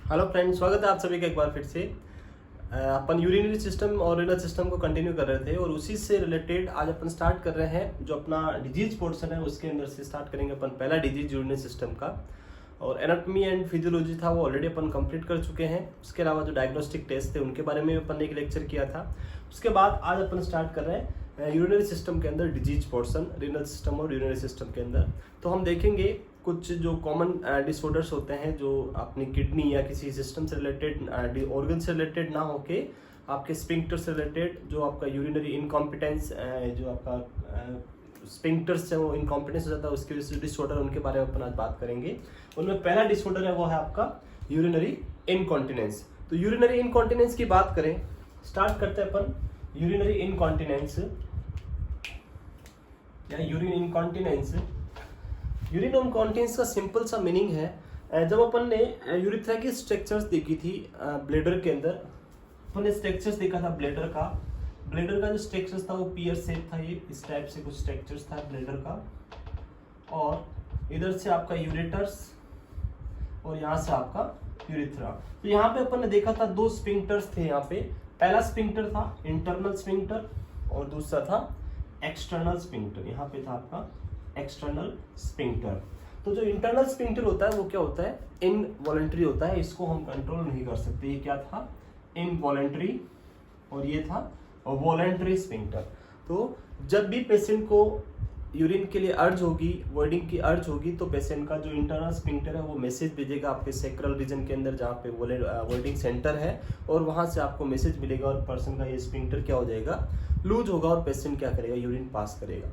Hello friends, स्वागत है आप सभी का एक बार फिर से। अपन यूरिनरी सिस्टम और रेनल सिस्टम को कंटिन्यू कर रहे थे और उसी से रिलेटेड आज अपन स्टार्ट कर रहे हैं। जो अपना डिजीज पोर्शन है उसके अंदर से स्टार्ट करेंगे अपन पहला डिजीज यूरिनरी सिस्टम का। और एनाटॉमी एंड फिजियोलॉजी था वो ऑलरेडी अपन कंप्लीट कर चुके हैं। उसके अलावा जो डायग्नोस्टिक टेस्ट थे उनके बारे में अपन ने एक लेक्चर किया था। उसके बाद आज अपन स्टार्ट कर रहे हैं यूरिनरी सिस्टम के अंदर डिजीज पोर्शन, रेनल सिस्टम और यूरिनरी सिस्टम के अंदर। तो हम देखेंगे कुछ जो कॉमन डिसऑर्डर्स होते हैं जो अपनी किडनी या किसी सिस्टम से रिलेटेड, ऑर्गन से रिलेटेड ना होके आपके स्पिंक्टर से रिलेटेड, जो आपका यूरिनरी इनकॉम्पिटेंस, जो आपका स्पिंक्टर्स है वो इनकॉम्पिटेंस हो जाता है, उसके वजह से डिसऑर्डर, उनके बारे में अपन आज बात करेंगे। उनमें पहला डिसऑर्डर है वो है आपका यूरिनरी इनकॉन्टिनेंस। तो यूरिनरी इनकॉन्टिनेंस की बात करें, स्टार्ट करते हैं अपन यूरिनरी इनकॉन्टिनेंस या यूरिन इनकॉन्टिनेंस। यूरिन इनकॉन्टिनेंस का सिंपल सा मीनिंग है, जब अपन ने यूरिथ्रा की स्ट्रक्चर्स देखी थी ब्लेडर के अंदर, अपन ने स्ट्रक्चर्स देखा था ब्लेडर का। ब्लेडर का जो स्ट्रक्चर्स था वो पियर शेप था, ये इस टाइप से कुछ स्ट्रक्चर्स था ब्लेडर का। और इधर से आपका यूरेटर्स और यहाँ से आपका यूरिथ्रा। तो यहाँ पे अपन ने देखा था दो स्पिंक्टर्स थे यहाँ पे। पहला स्पिंक्टर था इंटरनल स्पिंक्टर और दूसरा था एक्सटर्नल स्पिंक्टर। यहाँ पे था आपका एक्सटर्नल स्पिंक्टर। तो जो इंटरनल स्पिंक्टर होता है वो क्या होता है, इनवॉलेंट्री होता है, इसको हम कंट्रोल नहीं कर सकते। ये क्या था, इनवॉलेंट्री, और ये था वॉलेंट्री स्पिंक्टर। तो जब भी पेशेंट को यूरिन के लिए अर्ज होगी, वर्डिंग की अर्ज होगी, तो पेशेंट का जो इंटरनल स्पिंक्टर है वो मैसेज भेजेगा आपके सेक्रल रीजन के अंदर जहाँ पे वर्डिंग सेंटर है, और वहाँ से आपको मैसेज मिलेगा और पर्सन का ये स्पिंक्टर क्या हो जाएगा, लूज होगा, और पेशेंट क्या करेगा, यूरिन पास करेगा।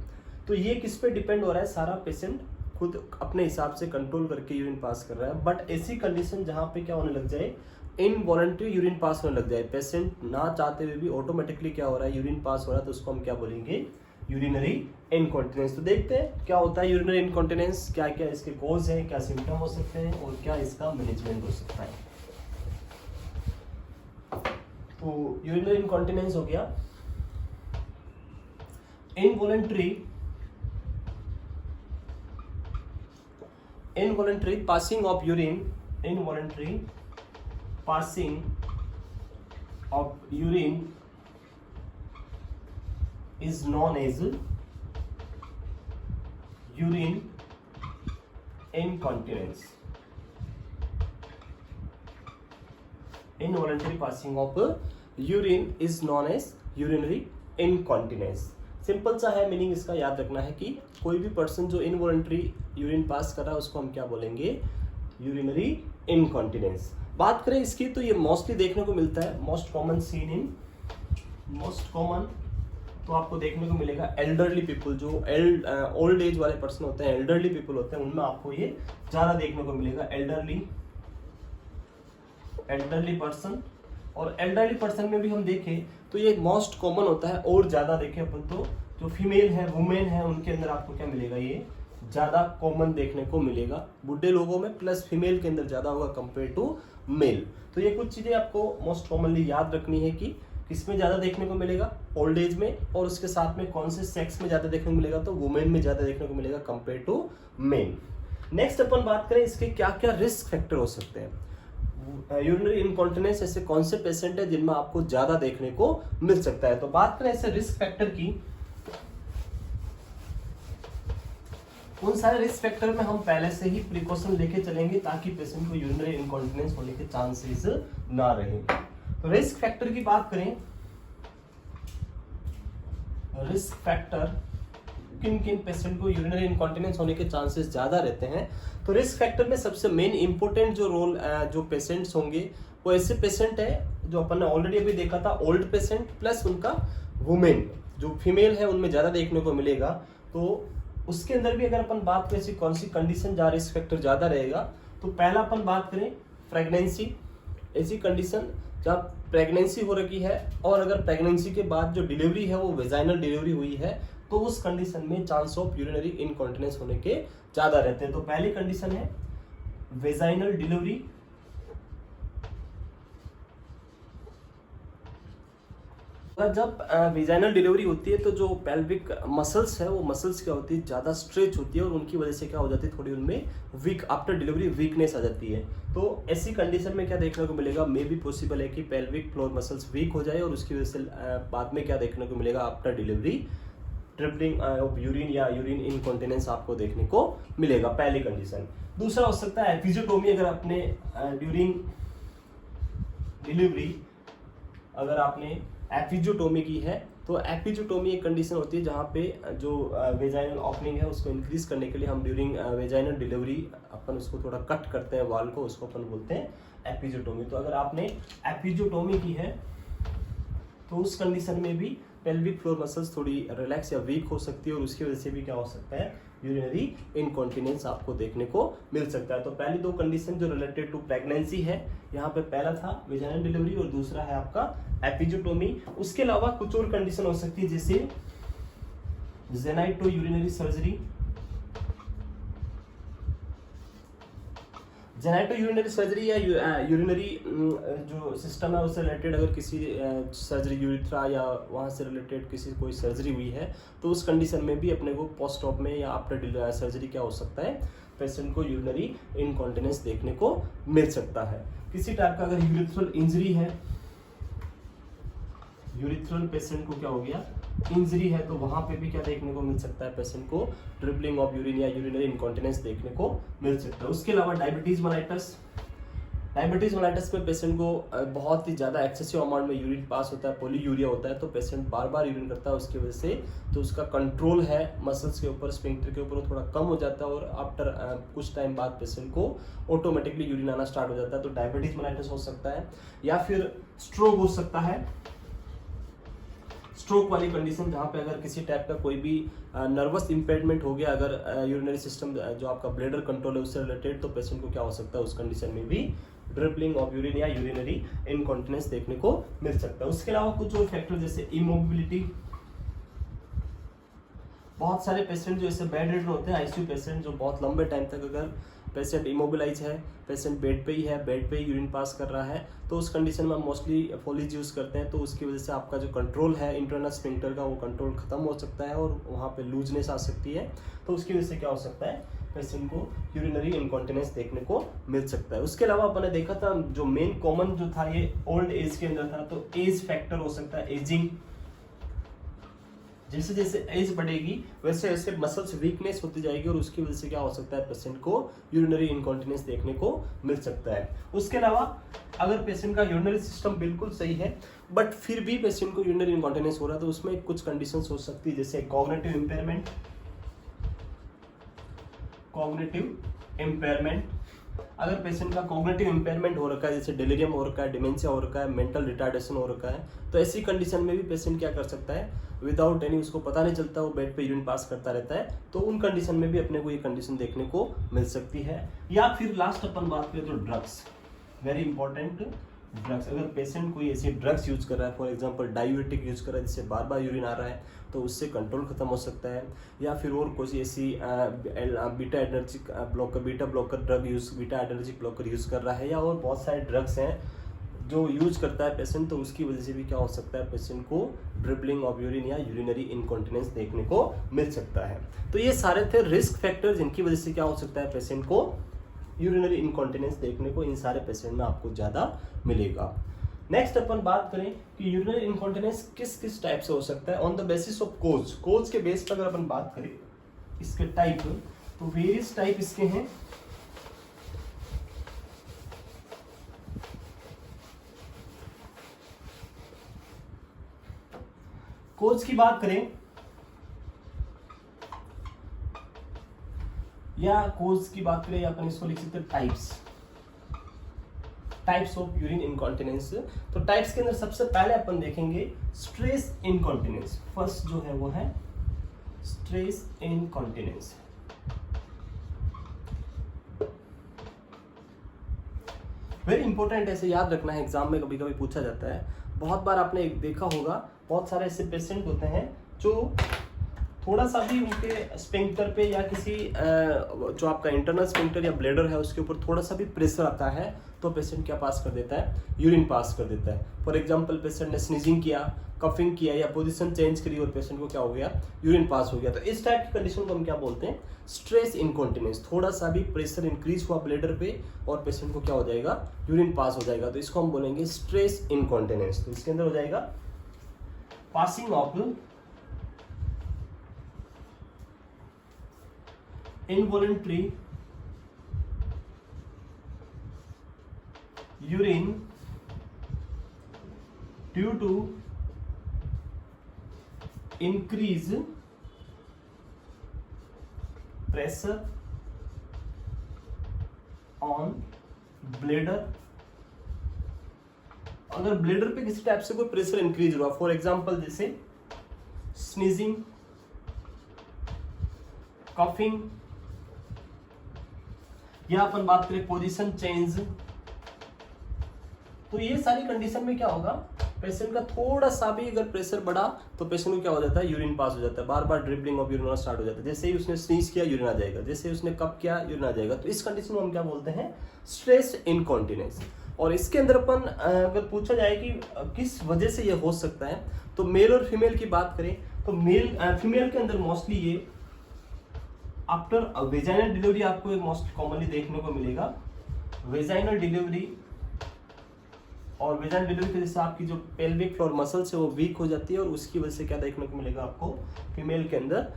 तो ये किस पे डिपेंड हो रहा है, सारा पेशेंट खुद अपने हिसाब से कंट्रोल करके यूरिन पास कर रहा है। बट ऐसी कंडीशन जहाँ पे क्या होने लग जाए, इनवॉलंटरी यूरिन पास होने लग जाए, पेशेंट ना चाहते हुए भी ऑटोमेटिकली क्या हो रहा है, यूरिन पास हो रहा है, तो उसको हम क्या बोलेंगे, यूरिनरी इनकॉन्टिनेंस। तो देखते हैं क्या होता है यूरिनरी इनकॉन्टिनेंस, क्या क्या इसके कॉज है, क्या सिम्टम हो सकते हैं और क्या इसका मैनेजमेंट हो सकता है। तो यूरिनरी इनकॉन्टिनेंस हो गया। Involuntary passing of urine, involuntary passing of urine is known as urine incontinence. Involuntary passing of urine is known as urinary incontinence. Simple सा है मीनिंग, इसका याद रखना है कि कोई भी पर्सन जो इनवॉलंटरी यूरिन पास कर रहा है उसको हम क्या बोलेंगे, यूरिनरी इनकॉन्टिनेंस। बात करें इसकी तो ये मोस्टली देखने को मिलता है, मोस्ट कॉमन तो आपको देखने को मिलेगा एल्डरली पीपल, जो ओल्ड एज वाले पर्सन होते हैं, एल्डरली पीपल होते हैं, उनमें आपको ये ज्यादा देखने को मिलेगा, एल्डरली पर्सन। और एल्डरली पर्सन में भी हम देखें तो ये मोस्ट कॉमन होता है, और ज्यादा देखें अपन तो जो फीमेल है, वुमेन है, उनके अंदर आपको क्या मिलेगा, ये ज्यादा कॉमन देखने को मिलेगा बूढ़े लोगों में, प्लस फीमेल के अंदर ज्यादा होगा कंपेयर टू मेल। तो ये कुछ चीजें आपको मोस्ट कॉमनली याद रखनी है कि किसमें ज्यादा देखने को मिलेगा, ओल्ड एज में, और उसके साथ में कौन से सेक्स में ज्यादा देखने को मिलेगा, तो वुमेन में ज्यादा देखने को मिलेगा कंपेयर टू मेल। नेक्स्ट अपन बात करें इसके क्या क्या रिस्क फैक्टर हो सकते हैं। यूरिनरी इनकॉन्टिनेंस ऐसे कौन से पेशेंट है जिनमें आपको ज्यादा देखने को मिल सकता है। तो बात करें ऐसे रिस्क फैक्टर की, उन सारे रिस्क फैक्टर में हम पहले से ही प्रिकॉशन लेके चलेंगे ताकि पेशेंट को यूरिनरी इनकॉन्टिनेंस होने के चांसेस ना रहे। तो रिस्क फैक्टर की बात करें, रिस्क फैक्टर किन किन पेशेंट को यूरिनरी इनकॉन्टिनेंस होने के चांसेस ज्यादा रहते हैं। तो रिस्क फैक्टर में सबसे मेन इंपॉर्टेंट जो रोल जो पेशेंट्स होंगे वो ऐसे पेशेंट है जो अपन ने ऑलरेडी अभी देखा था, ओल्ड पेशेंट प्लस उनका वुमेन जो फीमेल है उनमें ज्यादा देखने को मिलेगा। तो उसके अंदर भी अगर अपन बात करें ऐसी कौन सी कंडीशन जहाँ रिस्क फैक्टर ज्यादा रहेगा, तो पहला अपन बात करें प्रेगनेंसी, ऐसी कंडीशन जहाँ प्रेगनेंसी हो रखी है और अगर प्रेगनेंसी के बाद जो डिलीवरी है वो वेजाइनल डिलीवरी हुई है, तो उस कंडीशन में चांस ऑफ यूरिनरी इनकॉन्टिनेंस होने के ज्यादा रहते हैं। तो पहली कंडीशन है वेजाइनल डिलीवरी, जब वेजाइनल डिलीवरी होती है तो जो पेल्विक मसल्स है वो मसल्स क्या होती है, ज़्यादा स्ट्रेच होती है और उनकी वजह से क्या हो जाती है, थोड़ी उनमें वीक आफ्टर डिलीवरी वीकनेस आ जाती है। तो ऐसी कंडीशन में क्या देखने को मिलेगा, मे भी पॉसिबल है कि पेल्विक फ्लोर मसल्स वीक हो जाए और उसकी वजह से बाद में क्या देखने को मिलेगा, after delivery tripling of urine या यूरिन इनकॉन्टिनेंस आपको देखने को मिलेगा, पहली कंडीशन। दूसरा हो सकता है एपिजियोटोमी। अगर आपने ड्यूरिंग डिलीवरी अगर आपने एपिजियोटोमी की है तो एपिजियोटोमी एक कंडीशन होती है जहाँ पे जो वेजाइनल ओपनिंग है उसको इंक्रीज करने के लिए हम ड्यूरिंग वेजाइनल डिलीवरी अपन उसको थोड़ा कट करते हैं वाल को, उसको अपन बोलते हैं एपिजियोटोमी। तो अगर आपने एपिजियोटोमी की है तो उस कंडीशन में भी पेल्विक फ्लोर मसल्स थोड़ी रिलैक्स या वीक हो सकती है और उसकी वजह से भी क्या हो सकता है, यूरिनरी इनकॉन्टिनेंस आपको देखने को मिल सकता है। तो पहली दो कंडीशन जो रिलेटेड टू प्रेगनेंसी है, यहाँ पे पहला था वेजाइनल डिलीवरी और दूसरा है आपका एपिजियोटोमी। उसके अलावा कुछ और कंडीशन हो सकती है जैसे genito urinary surgery. Genito urinary surgery या यूरिनरी जो सिस्टम है उससे रिलेटेड अगर किसी सर्जरी यूरिथ्रा या वहाँ से रिलेटेड किसी कोई सर्जरी हुई है तो उस कंडीशन में भी अपने को पोस्ट ऑप में या आफ्टर सर्जरी क्या हो सकता है, पेशेंट को यूरिनरी इनकॉन्टिनेंस देखने को मिल सकता है। किसी टाइप का अगर यूरिथ्रल इंजरी है, यूरिथ्रल पेशेंट को क्या हो गया, इंजरी है, तो वहां पे भी क्या देखने को मिल सकता है, पेशेंट को ट्रिपलिंग ऑफ यूरिन या यूरिनरी इनकॉन्टिनेंस देखने को मिल सकता है। उसके अलावा डायबिटीज मेलाइटस में पेशेंट को बहुत ही ज़्यादा एक्सेसिव अमाउंट में यूरिन पास होता है, पॉलीयूरिया होता है, तो पेशेंट बार बार यूरिन करता है, उसकी वजह से तो उसका कंट्रोल है मसल्स के ऊपर, स्फिंक्टर के ऊपर, वो थोड़ा कम हो जाता है और आफ्टर कुछ टाइम बाद पेशेंट को ऑटोमेटिकली यूरिन आना स्टार्ट हो जाता है। तो डायबिटीज मेलाइटस हो सकता है या फिर स्ट्रोक हो सकता है। स्ट्रोक वाली कंडीशन जहाँ पे अगर किसी टाइप का कोई भी नर्वस इम्पेयरमेंट हो गया, अगर यूरिनरी सिस्टम जो आपका ब्लैडर कंट्रोल है उससे रिलेटेड, तो पेशेंट को क्या हो सकता है, उस कंडीशन में भी ड्रिपलिंग ऑफ यूरिन या यूरिनरी इनकॉन्टिनेंस देखने को मिल सकता है। उसके अलावा कुछ और फैक्टर जैसे इमोबिलिटी। बहुत सारे पेशेंट जो ऐसे बेड रिडन होते हैं, आईसीयू पेशेंट जो बहुत लंबे टाइम तक अगर पेशेंट इमोबिलाइज है, पेशेंट बेड पे ही है, बेड पे ही यूरिन पास कर रहा है, तो उस कंडीशन में हम मोस्टली फोलिज यूज़ करते हैं। तो उसकी वजह से आपका जो कंट्रोल है इंटरनल स्फिंक्टर का, वो कंट्रोल खत्म हो सकता है और वहाँ पे लूजनेस आ सकती है। तो उसकी वजह से क्या हो सकता है, पेशेंट को यूरिनरी इनकॉन्टिनेंस देखने को मिल सकता है। उसके अलावा अपन ने देखा था जो मेन कॉमन जो था ये ओल्ड एज के अंदर था, तो एज फैक्टर हो सकता है, एजिंग। जैसे जैसे एज बढ़ेगी वैसे वैसे मसल्स वीकनेस होती जाएगी और उसकी वजह से क्या हो सकता है, पेशेंट को यूरिनरी इनकॉन्टिनेंस देखने को मिल सकता है। उसके अलावा अगर पेशेंट का यूरिनरी सिस्टम बिल्कुल सही है बट फिर भी पेशेंट को यूरिनरी इनकॉन्टिनेंस हो रहा है, तो उसमें कुछ कंडीशंस हो सकती है जैसे कॉग्निटिव इम्पेयरमेंट। अगर पेशेंट का कॉग्निटिव इम्पेयरमेंट हो रखा है, जैसे डिलीरियम हो रखा है, डिमेंशिया हो रखा है, मेंटल रिटार्डेशन हो रखा है, तो ऐसी कंडीशन में भी पेशेंट क्या कर सकता है, विदाउट एनी, उसको पता नहीं चलता, वो बेड पे यूरिन पास करता रहता है, तो उन कंडीशन में भी अपने को ये कंडीशन देखने को मिल सकती है। या फिर लास्ट अपन बात करें तो ड्रग्स, वेरी इंपॉर्टेंट, ड्रग्स। अगर पेशेंट कोई ऐसे ड्रग्स यूज कर रहा है, फॉर एग्जांपल डायूरेटिक यूज कर रहा है जिससे बार बार यूरिन आ रहा है, तो उससे कंट्रोल खत्म हो सकता है। या फिर और कोई ऐसी बीटा एडर्जिक ब्लॉकर यूज कर रहा है, या और बहुत सारे ड्रग्स हैं जो यूज करता है पेशेंट, तो उसकी वजह से भी क्या हो सकता है, पेशेंट को ड्रिबलिंग ऑफ यूरिन या यूरिनरी इनकॉन्टिनेंस देखने को मिल सकता है। तो ये सारे थे रिस्क फैक्टर जिनकी वजह से क्या हो सकता है, पेशेंट को यूरिनरी इनकॉन्टिनेंस देखने को इन सारे पेशेंट में आपको ज़्यादा मिलेगा। नेक्स्ट अपन बात करें कि यूरिनरी इनकॉन्टिनेंस किस किस टाइप से हो सकता है ऑन द बेसिस ऑफ कोज के बेस पर अगर अपन बात करें इसके टाइप, तो वेरियस टाइप इसके हैं। कोज की बात करें या कोज की बात करें, या अपन इसको लिख सकते हैं टाइप्स ऑफ यूरिन इनकॉन्टिनेंस। तो टाइप्स के अंदर सबसे पहले अपन देखेंगे स्ट्रेस इनकॉन्टिनेंस। फर्स्ट जो है वो है स्ट्रेस इनकॉन्टिनेंस। वेरी इंपॉर्टेंट, ऐसे याद रखना है, एग्जाम में कभी कभी पूछा जाता है। बहुत बार आपने देखा होगा बहुत सारे ऐसे पेशेंट होते हैं जो थोड़ा सा भी उनके स्फिंक्टर पे या किसी जो आपका इंटरनल स्फिंक्टर या ब्लेडर है उसके ऊपर थोड़ा सा भी प्रेशर आता है तो पेशेंट क्या पास कर देता है, यूरिन पास कर देता है। फॉर एग्जांपल पेशेंट ने स्नीजिंग किया, कफिंग किया या पोजीशन चेंज करी और पेशेंट को क्या हो गया, यूरिन पास हो गया। तो इस टाइप की कंडीशन को हम क्या बोलते हैं, स्ट्रेस इनकॉन्टिनेंस। थोड़ा सा भी प्रेशर इंक्रीज हुआ ब्लेडर पे और पेशेंट को क्या हो जाएगा, यूरिन पास हो जाएगा, तो इसको हम बोलेंगे स्ट्रेस इनकॉन्टिनेंस। तो इसके अंदर हो जाएगा passing of involuntary urine due to increase pressure on bladder। अगर ब्लेडर पे किसी टाइप से कोई प्रेशर इंक्रीज हुआ, फॉर एग्जांपल जैसे स्नीजिंग, कफिंग, या अपन बात करें पोजीशन चेंज, तो ये सारी कंडीशन में क्या होगा, पेशेंट का थोड़ा सा भी अगर प्रेशर बढ़ा तो पेशेंट को क्या हो जाता है, यूरिन पास हो जाता है, बार बार ड्रिबलिंग ऑफ यूरिन स्टार्ट हो जाता है। जैसे ही उसने स्नीज किया यूरिन आ जाएगा, जैसे ही उसने कप किया यूरिन आ जाएगा। तो इस कंडीशन में हम क्या बोलते हैं, स्ट्रेस इनकॉन्टिनेंस। और इसके अंदर अपन अगर पूछा जाए कि किस वजह से ये हो सकता है, तो मेल और फीमेल की बात करें तो फीमेल के अंदर मोस्टली ये आफ्टर वेजाइनल डिलीवरी आपको मोस्ट कॉमनली देखने को मिलेगा। वेजाइनल डिलीवरी और वेजाइनल डिलीवरी की वजह से आपकी जो पेल्विक फ्लोर मसल्स है वो वीक हो जाती है और उसकी वजह से क्या देखने को मिलेगा आपको, फीमेल के अंदर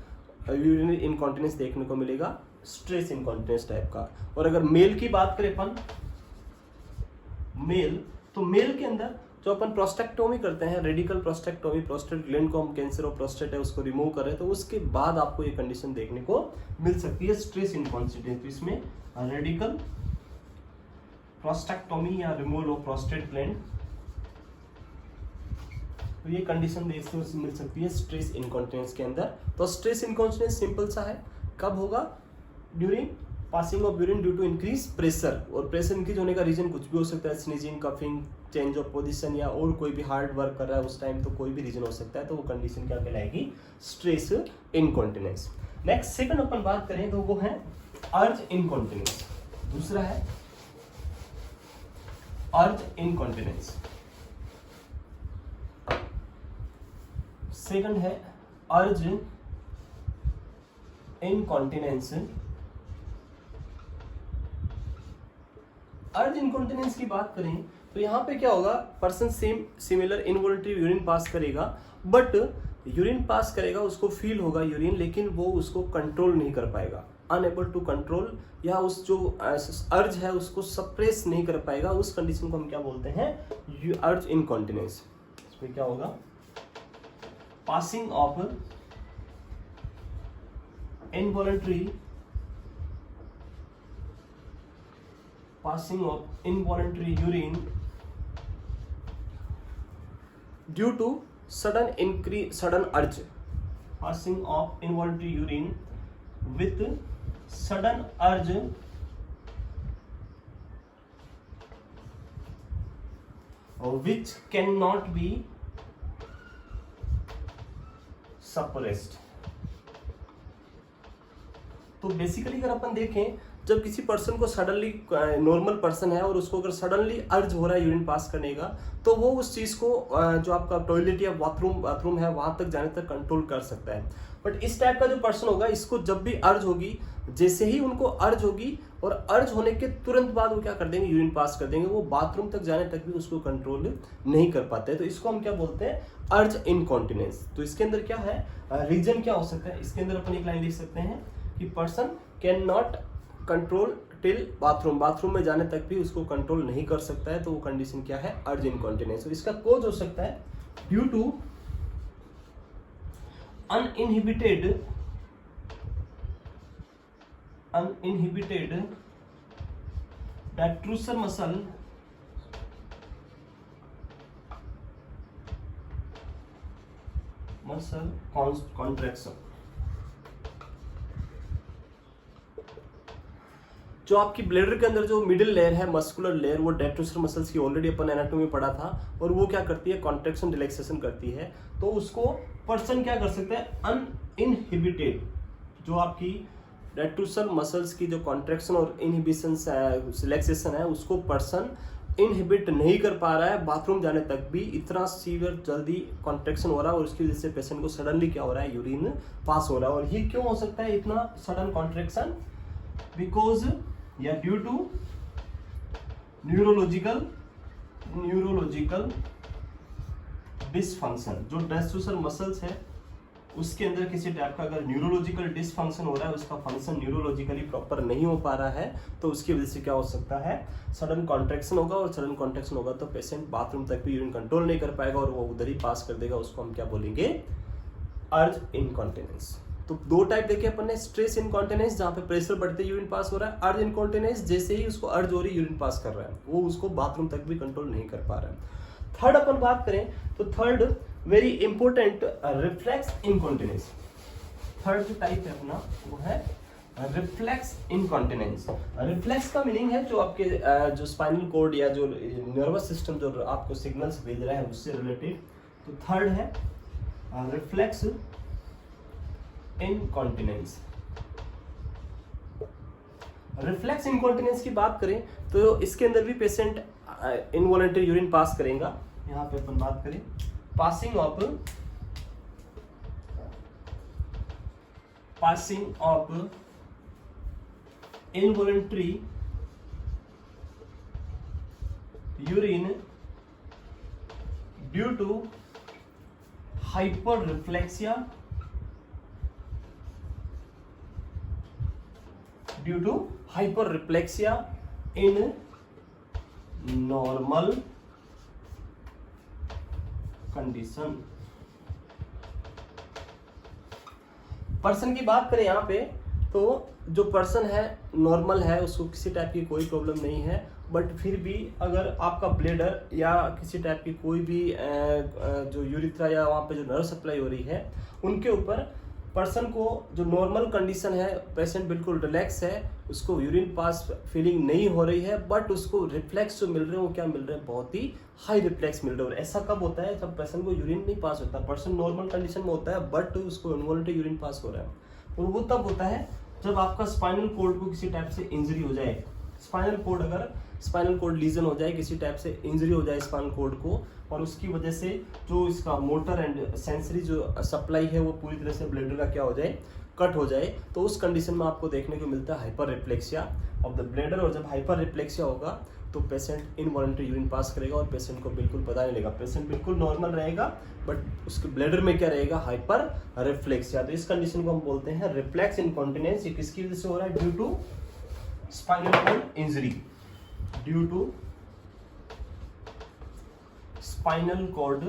यूरिनरी इनकॉन्टिनेंस देखने को मिलेगा, स्ट्रेस इनकॉन्टिनेंस टाइप का। और अगर मेल की बात करें अपन, मेल, तो मेल के अंदर जो अपन प्रोस्टेक्टोमी करते हैं, रेडिकल प्रोस्टेक्टोमी, प्रोस्टेट ग्लैंड को हम कैंसर ऑफ प्रोस्टेट है उसको रिमूव कर रहे हैं, तो उसके बाद आपको ये कंडीशन देखने को मिल सकती है, स्ट्रेस इनकॉन्टिनेंस। तो इसमें रेडिकल प्रोस्टेक्टोमी या रिमूवल ऑफ प्रोस्टेट ग्लैंड, तो ये कंडीशन देखने को मिल सकती है स्ट्रेस इनकॉन्टिनेंस के अंदर। तो स्ट्रेस इनकॉन्टिनेंस सिंपल सा है, कब होगा, during passing of urine due to increase pressure. और प्रेशर इंक्रीज होने का रीजन कुछ भी हो सकता है, sneezing, coughing, change of position या और कोई भी हार्ड वर्क कर रहा है उस टाइम, तो कोई भी रीजन हो सकता है, तो वो कंडीशन क्या कहलाएगी, स्ट्रेस इनकॉन्टिनेंस। नेक्स्ट सेकंड अपन बात करें तो वो है अर्ज इनकॉन्टिनेंस। दूसरा है अर्ज इनकॉन्टिनेंस, सेकंड है अर्ज इनकॉन्टिनेंस। अर्ज इनकॉन्टिनेंस की बात करें तो यहाँ पे क्या होगा, पर्सन सिमिलर इनवॉल्युंटरी यूरिन पास करेगा, बट यूरिन पास करेगा, उसको फील होगा यूरिन, लेकिन वो उसको कंट्रोल नहीं कर पाएगा, अनएबल टू कंट्रोल, या उस जो अर्ज है उसको सप्रेस नहीं कर पाएगा। उस कंडीशन को हम क्या बोलते हैं, अर्ज इनकॉन्टिनेंस। इसमें क्या होगा, passing of involuntary passing of involuntary urine due to sudden urge, passing of involuntary urine with sudden urge which cannot be suppressed। तो बेसिकली अगर अपन देखें, जब किसी पर्सन को सडनली, नॉर्मल पर्सन है और उसको अगर सडनली अर्ज हो रहा है यूरिन पास करने का, तो वो उस चीज़ को जो आपका टॉयलेट या बाथरूम है वहां तक जाने तक कंट्रोल कर सकता है। बट इस टाइप का जो पर्सन होगा, इसको जब भी अर्ज होगी, जैसे ही उनको अर्ज होगी और अर्ज होने के तुरंत बाद वो क्या कर देंगे, यूरिन पास कर देंगे, वो बाथरूम तक जाने तक भी उसको कंट्रोल नहीं कर पाते। तो इसको हम क्या बोलते हैं, अर्ज इनकॉन्टिनेंस। तो इसके अंदर क्या है, रीजन क्या हो सकता है, इसके अंदर अपन एक लाइन लिख सकते हैं कि person can not control till bathroom में जाने तक भी उसको कंट्रोल नहीं कर सकता है, तो वो कंडीशन क्या है, अर्ज इनकॉन्टिनेंस। इसका कोज हो सकता है due to uninhibited detrusor muscle contraction। जो आपकी ब्लेडर के अंदर जो मिडिल लेयर है, मस्कुलर लेयर, वो डेट्रोसर मसल्स की ऑलरेडी अपन एनाटॉमी में पढ़ा था, और वो क्या करती है, कॉन्ट्रेक्शन रिलैक्सेशन करती है। तो उसको पर्सन क्या कर सकता है, अनइनहिबिटेड, जो आपकी डेट्रोसर मसल्स की जो कॉन्ट्रेक्शन और इनहिबिशन रिलैक्सेशन है, उसको पर्सन इनहिबिट नहीं कर पा रहा है, बाथरूम जाने तक भी इतना सीवियर जल्दी कॉन्ट्रेक्शन हो रहा है, और उसकी वजह से पेशेंट को सडनली क्या हो रहा है, यूरिन पास हो रहा है। और ये क्यों हो सकता है इतना सडन कॉन्ट्रेक्शन? बिकॉज या ड्यू टू न्यूरोलॉजिकल डिसफंक्शन। जो डेट्रोसर मसल्स है उसके अंदर किसी टाइप का अगर न्यूरोलॉजिकल डिसफंक्शन हो रहा है, उसका फंक्शन न्यूरोलॉजिकली प्रॉपर नहीं हो पा रहा है, तो उसकी वजह से क्या हो सकता है, सडन कॉन्ट्रैक्शन होगा, और सडन कॉन्ट्रैक्शन होगा तो पेशेंट बाथरूम तक भी यूरिन कंट्रोल नहीं कर पाएगा, और वो उधर ही पास कर देगा। उसको हम क्या बोलेंगे, अर्ज इनकॉन्टिनेंस। तो दो टाइप देखे अपन ने, स्ट्रेस इनकॉन्टिनेंस जहाँ पे प्रेशर बढ़ते यूरिन पास हो रहा है, अर्ज इनकॉन्टिनेंस जैसे ही उसको अर्ज हो रही यूरिन पास कर रहा है, वो उसको बाथरूम तक भी कंट्रोल नहीं कर पा रहा है। थर्ड अपन बात करें तो third very important, reflex incontinence. Third जो टाइप है अपना वो है रिफ्लेक्स इनकॉन्टिनेंस। रिफ्लेक्स का मीनिंग है जो आपके जो स्पाइनल कॉर्ड या जो नर्वस सिस्टम जो आपको सिग्नल्स भेज रहा है उससे रिलेटेड। तो थर्ड है रिफ्लेक्स इनकॉन्टिनेंस। रिफ्लेक्स इनकॉन्टिनेंस की बात करें तो इसके अंदर भी पेशेंट इनवॉलंटरी यूरिन पास करेगा। यहाँ पे अपन बात करें passing of involuntary urine due to hyperreflexia in normal condition. Person की बात करें यहाँ पे तो जो पर्सन है नॉर्मल है, उसको किसी टाइप की कोई प्रॉब्लम नहीं है, बट फिर भी अगर आपका ब्लेडर या किसी टाइप की कोई भी जो यूरिथ्रा या वहाँ पे जो नर्व सप्लाई हो रही है उनके ऊपर पर्सन को जो नॉर्मल कंडीशन है, पेशेंट बिल्कुल रिलैक्स है, उसको यूरिन पास फीलिंग नहीं हो रही है, बट उसको रिफ्लेक्स जो मिल रहे हैं वो क्या मिल रहे हैं, बहुत ही हाई रिफ्लेक्स मिल रहे हैं। और ऐसा कब होता है, जब पेशेंट को यूरिन नहीं पास होता, पर्सन नॉर्मल कंडीशन में होता है बट उसको इनवॉलंटरी यूरिन पास हो रहा है। और वो तब होता है जब आपका स्पाइनल कॉर्ड को किसी टाइप से इंजरी हो जाए, स्पाइनल कॉर्ड लीजन हो जाए, किसी टाइप से इंजरी हो जाए स्पाइनल कॉर्ड को, और उसकी वजह से जो इसका मोटर एंड सेंसरी जो सप्लाई है वो पूरी तरह से ब्लेडर का क्या हो जाए, कट हो जाए, तो उस कंडीशन में आपको देखने को मिलता है hyper reflexia of the bladder. और जब हाइपर रिफ्लेक्सिया होगा तो पेशेंट इनवॉलंटरी यूरिन पास करेगा और पेशेंट को बिल्कुल पता नहीं लगेगा, पेशेंट बिल्कुल नॉर्मल रहेगा बट उसके ब्लेडर में क्या रहेगा, हाइपर रिफ्लेक्सिया। तो इस कंडीशन को हम बोलते हैं रिफ्लेक्स इनकॉन्टिनेंस। ये किसकी वजह से हो रहा है, due to spinal cord injury, due to spinal cord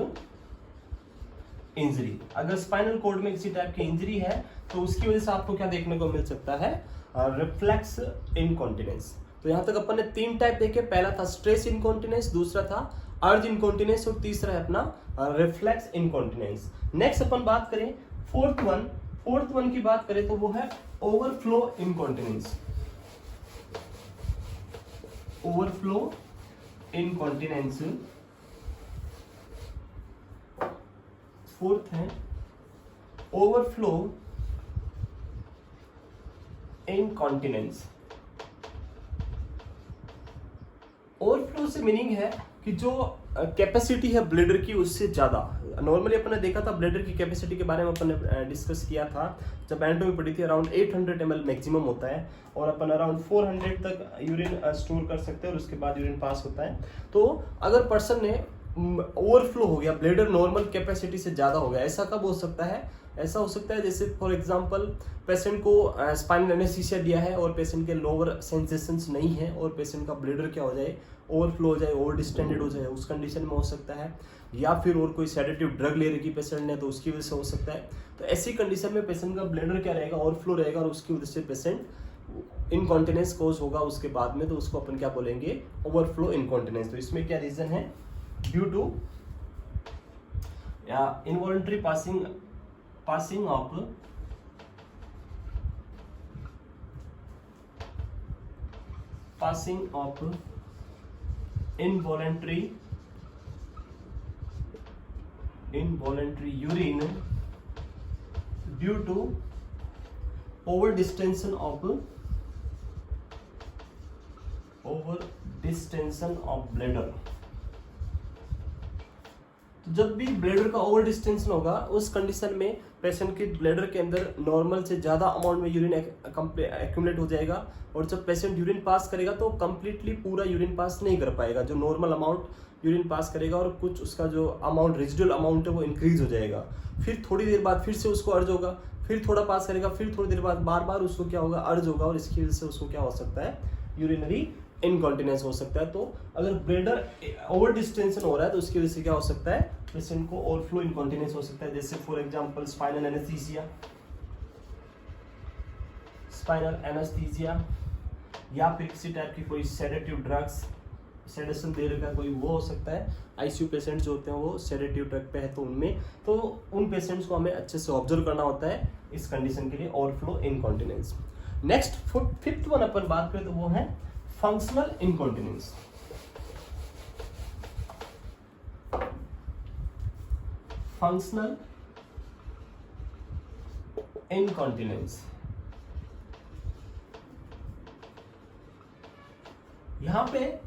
injury. अगर स्पाइनल कॉर्ड में किसी टाइप की इंजरी है तो उसकी वजह से आपको क्या देखने को मिल सकता है, रिफ्लेक्स इनकॉन्टिनेंस। तो यहां तक अपन ने तीन टाइप देखे, पहला था स्ट्रेस इनकॉन्टिनेंस, दूसरा था अर्ज इनकॉन्टिनेंस, और तीसरा है अपना रिफ्लेक्स इनकॉन्टिनेंस। नेक्स्ट अपन बात करें फोर्थ वन की बात करें तो वो है overflow incontinence. Overflow incontinence fourth है ओवरफ्लो इनकॉन्टिनेंस। ओवरफ्लो से मीनिंग है कि जो कैपेसिटी है ब्लेडर की उससे ज्यादा। नॉर्मली अपन ने देखा था ब्लेडर की कैपेसिटी के बारे में अपन ने डिस्कस किया था जब एनाटॉमी पढ़ी थी, अराउंड 800 ml मैक्सिमम होता है और अपन अराउंड 400 तक यूरिन स्टोर कर सकते हैं और उसके बाद यूरिन पास होता है। तो अगर पर्सन ने ओवरफ्लो हो गया, ब्लेडर नॉर्मल कैपेसिटी से ज्यादा हो गया, ऐसा कब हो सकता है, ऐसा हो सकता है जैसे फॉर एग्जांपल पेशेंट को स्पाइनल एनेस्थीसिया दिया है और पेशेंट के लोअर सेंसेशंस नहीं है और पेशेंट का ब्लेडर क्या हो जाए, ओवरफ्लो हो जाए, ओवर डिस्टेंडेड हो जाए, उस कंडीशन में हो सकता है। या फिर और कोई सेडेटिव ड्रग ले रखी पेशेंट ने तो उसकी वजह से हो सकता है। तो ऐसी कंडीशन में पेशेंट का ब्लेडर क्या रहेगा, ओवरफ्लो रहेगा और उसकी वजह से पेशेंट इनकॉन्टिनेंस कोज होगा उसके बाद में, तो उसको अपन क्या बोलेंगे, ओवरफ्लो इनकॉन्टिनेंस। तो इसमें क्या रीजन है, ड्यू टू या involuntary passing of passing of involuntary urine due to over distension of bladder। तो जब भी ब्लैडर का ओवर डिस्टेंशन होगा उस कंडीशन में पेशेंट की ब्लैडर के अंदर नॉर्मल से ज़्यादा अमाउंट में यूरिन एक्यूमुलेट हो जाएगा, और जब पेशेंट यूरिन पास करेगा तो कंप्लीटली पूरा यूरिन पास नहीं कर पाएगा, जो नॉर्मल अमाउंट यूरिन पास करेगा और कुछ उसका जो अमाउंट रेजिडुअल अमाउंट है वो इंक्रीज हो जाएगा। फिर थोड़ी देर बाद फिर से उसको अर्ज होगा, फिर थोड़ा पास करेगा, फिर थोड़ी देर बाद बार बार उसको क्या होगा, अर्ज होगा, और इसकी वजह से उसको क्या हो सकता है, यूरिनरी इनकॉन्टिनेंस हो सकता है। तो अगर ब्लैडर ओवर डिस्टेंशन हो रहा है तो उसकी वजह से क्या हो सकता है, पेशेंट को ओवरफ्लो इनकॉन्टिनेंस हो सकता है। जैसे फॉर एग्जांपल स्पाइनल एनेस्थीसिया या फिर किसी टाइप की कोई सेडेटिव ड्रग्स, सेडेशन दे रखा कोई, वो हो सकता है। आईसीयू पेशेंट जो होते हैं वो सेडेटिव ड्रग पे है, तो उनमें तो उन पेशेंट्स को हमें अच्छे से ऑब्जर्व करना होता है इस कंडीशन के लिए, overflow incontinence. Next fifth one अपन बात करें तो वो है फंक्शनल इनकॉन्टिनेंस। फंक्शनल इनकॉन्टिनेंस, यहां पे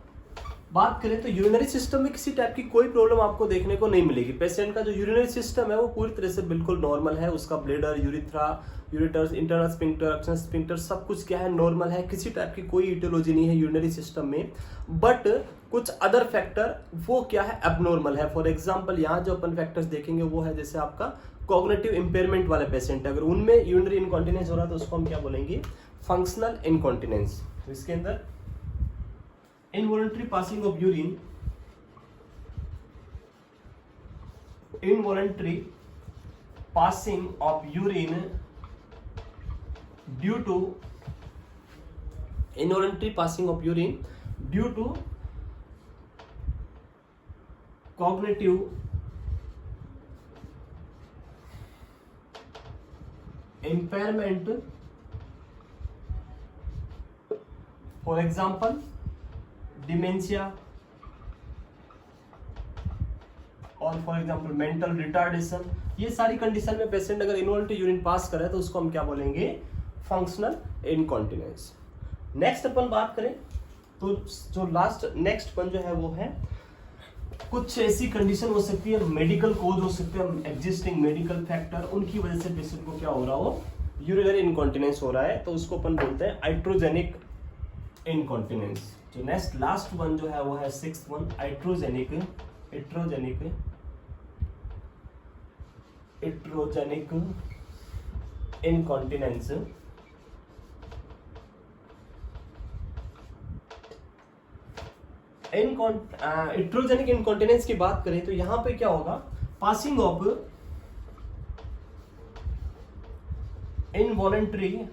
बात करें तो यूरिनरी सिस्टम में किसी टाइप की कोई प्रॉब्लम आपको देखने को नहीं मिलेगी। पेशेंट का जो यूरिनरी सिस्टम है वो पूरी तरह से बिल्कुल नॉर्मल है, उसका bladder, urethra, ureters, internal sphincter, external sphincter सब कुछ क्या है, नॉर्मल है, किसी टाइप की कोई इटियोलॉजी नहीं है यूरिनरी सिस्टम में। बट कुछ अदर फैक्टर वो क्या है, एबनॉर्मल है। फॉर एग्जांपल यहाँ जो अपन फैक्टर्स देखेंगे वो है जैसे आपका कॉग्निटिव इंपेयरमेंट वाले पेशेंट है, अगर उनमें यूरिनरी इनकॉन्टिनेंस हो रहा है तो उसको हम क्या बोलेंगे, फंक्शनल इनकॉन्टिनेंस। तो इसके अंदर involuntary passing of urine, involuntary passing of urine due to involuntary passing of urine due to cognitive impairment, for example dementia और फॉर एग्जांपल मेंटल रिटार्डेशन, ये सारी कंडीशन में पेशेंट अगर इनवॉल्वंटरी यूरिन पास करे तो उसको हम क्या बोलेंगे, फंक्शनल इनकॉन्टिनेंस। नेक्स्ट अपन बात करें तो जो लास्ट नेक्स्ट वन जो है वो है कुछ ऐसी कंडीशन हो सकती है, मेडिकल कोज हो सकते हैं, एग्जिस्टिंग मेडिकल फैक्टर, उनकी वजह से पेशेंट को क्या हो रहा हो, यूरिनरी इनकॉन्टिनेंस हो रहा है, तो उसको अपन बोलते हैं आइट्रोजेनिक इनकॉन्टिनेंस। जो नेक्स्ट लास्ट वन जो है वो है sixth one, iatrogenic incontinence. Iatrogenic incontinence की बात करें तो यहां पे क्या होगा, passing of involuntary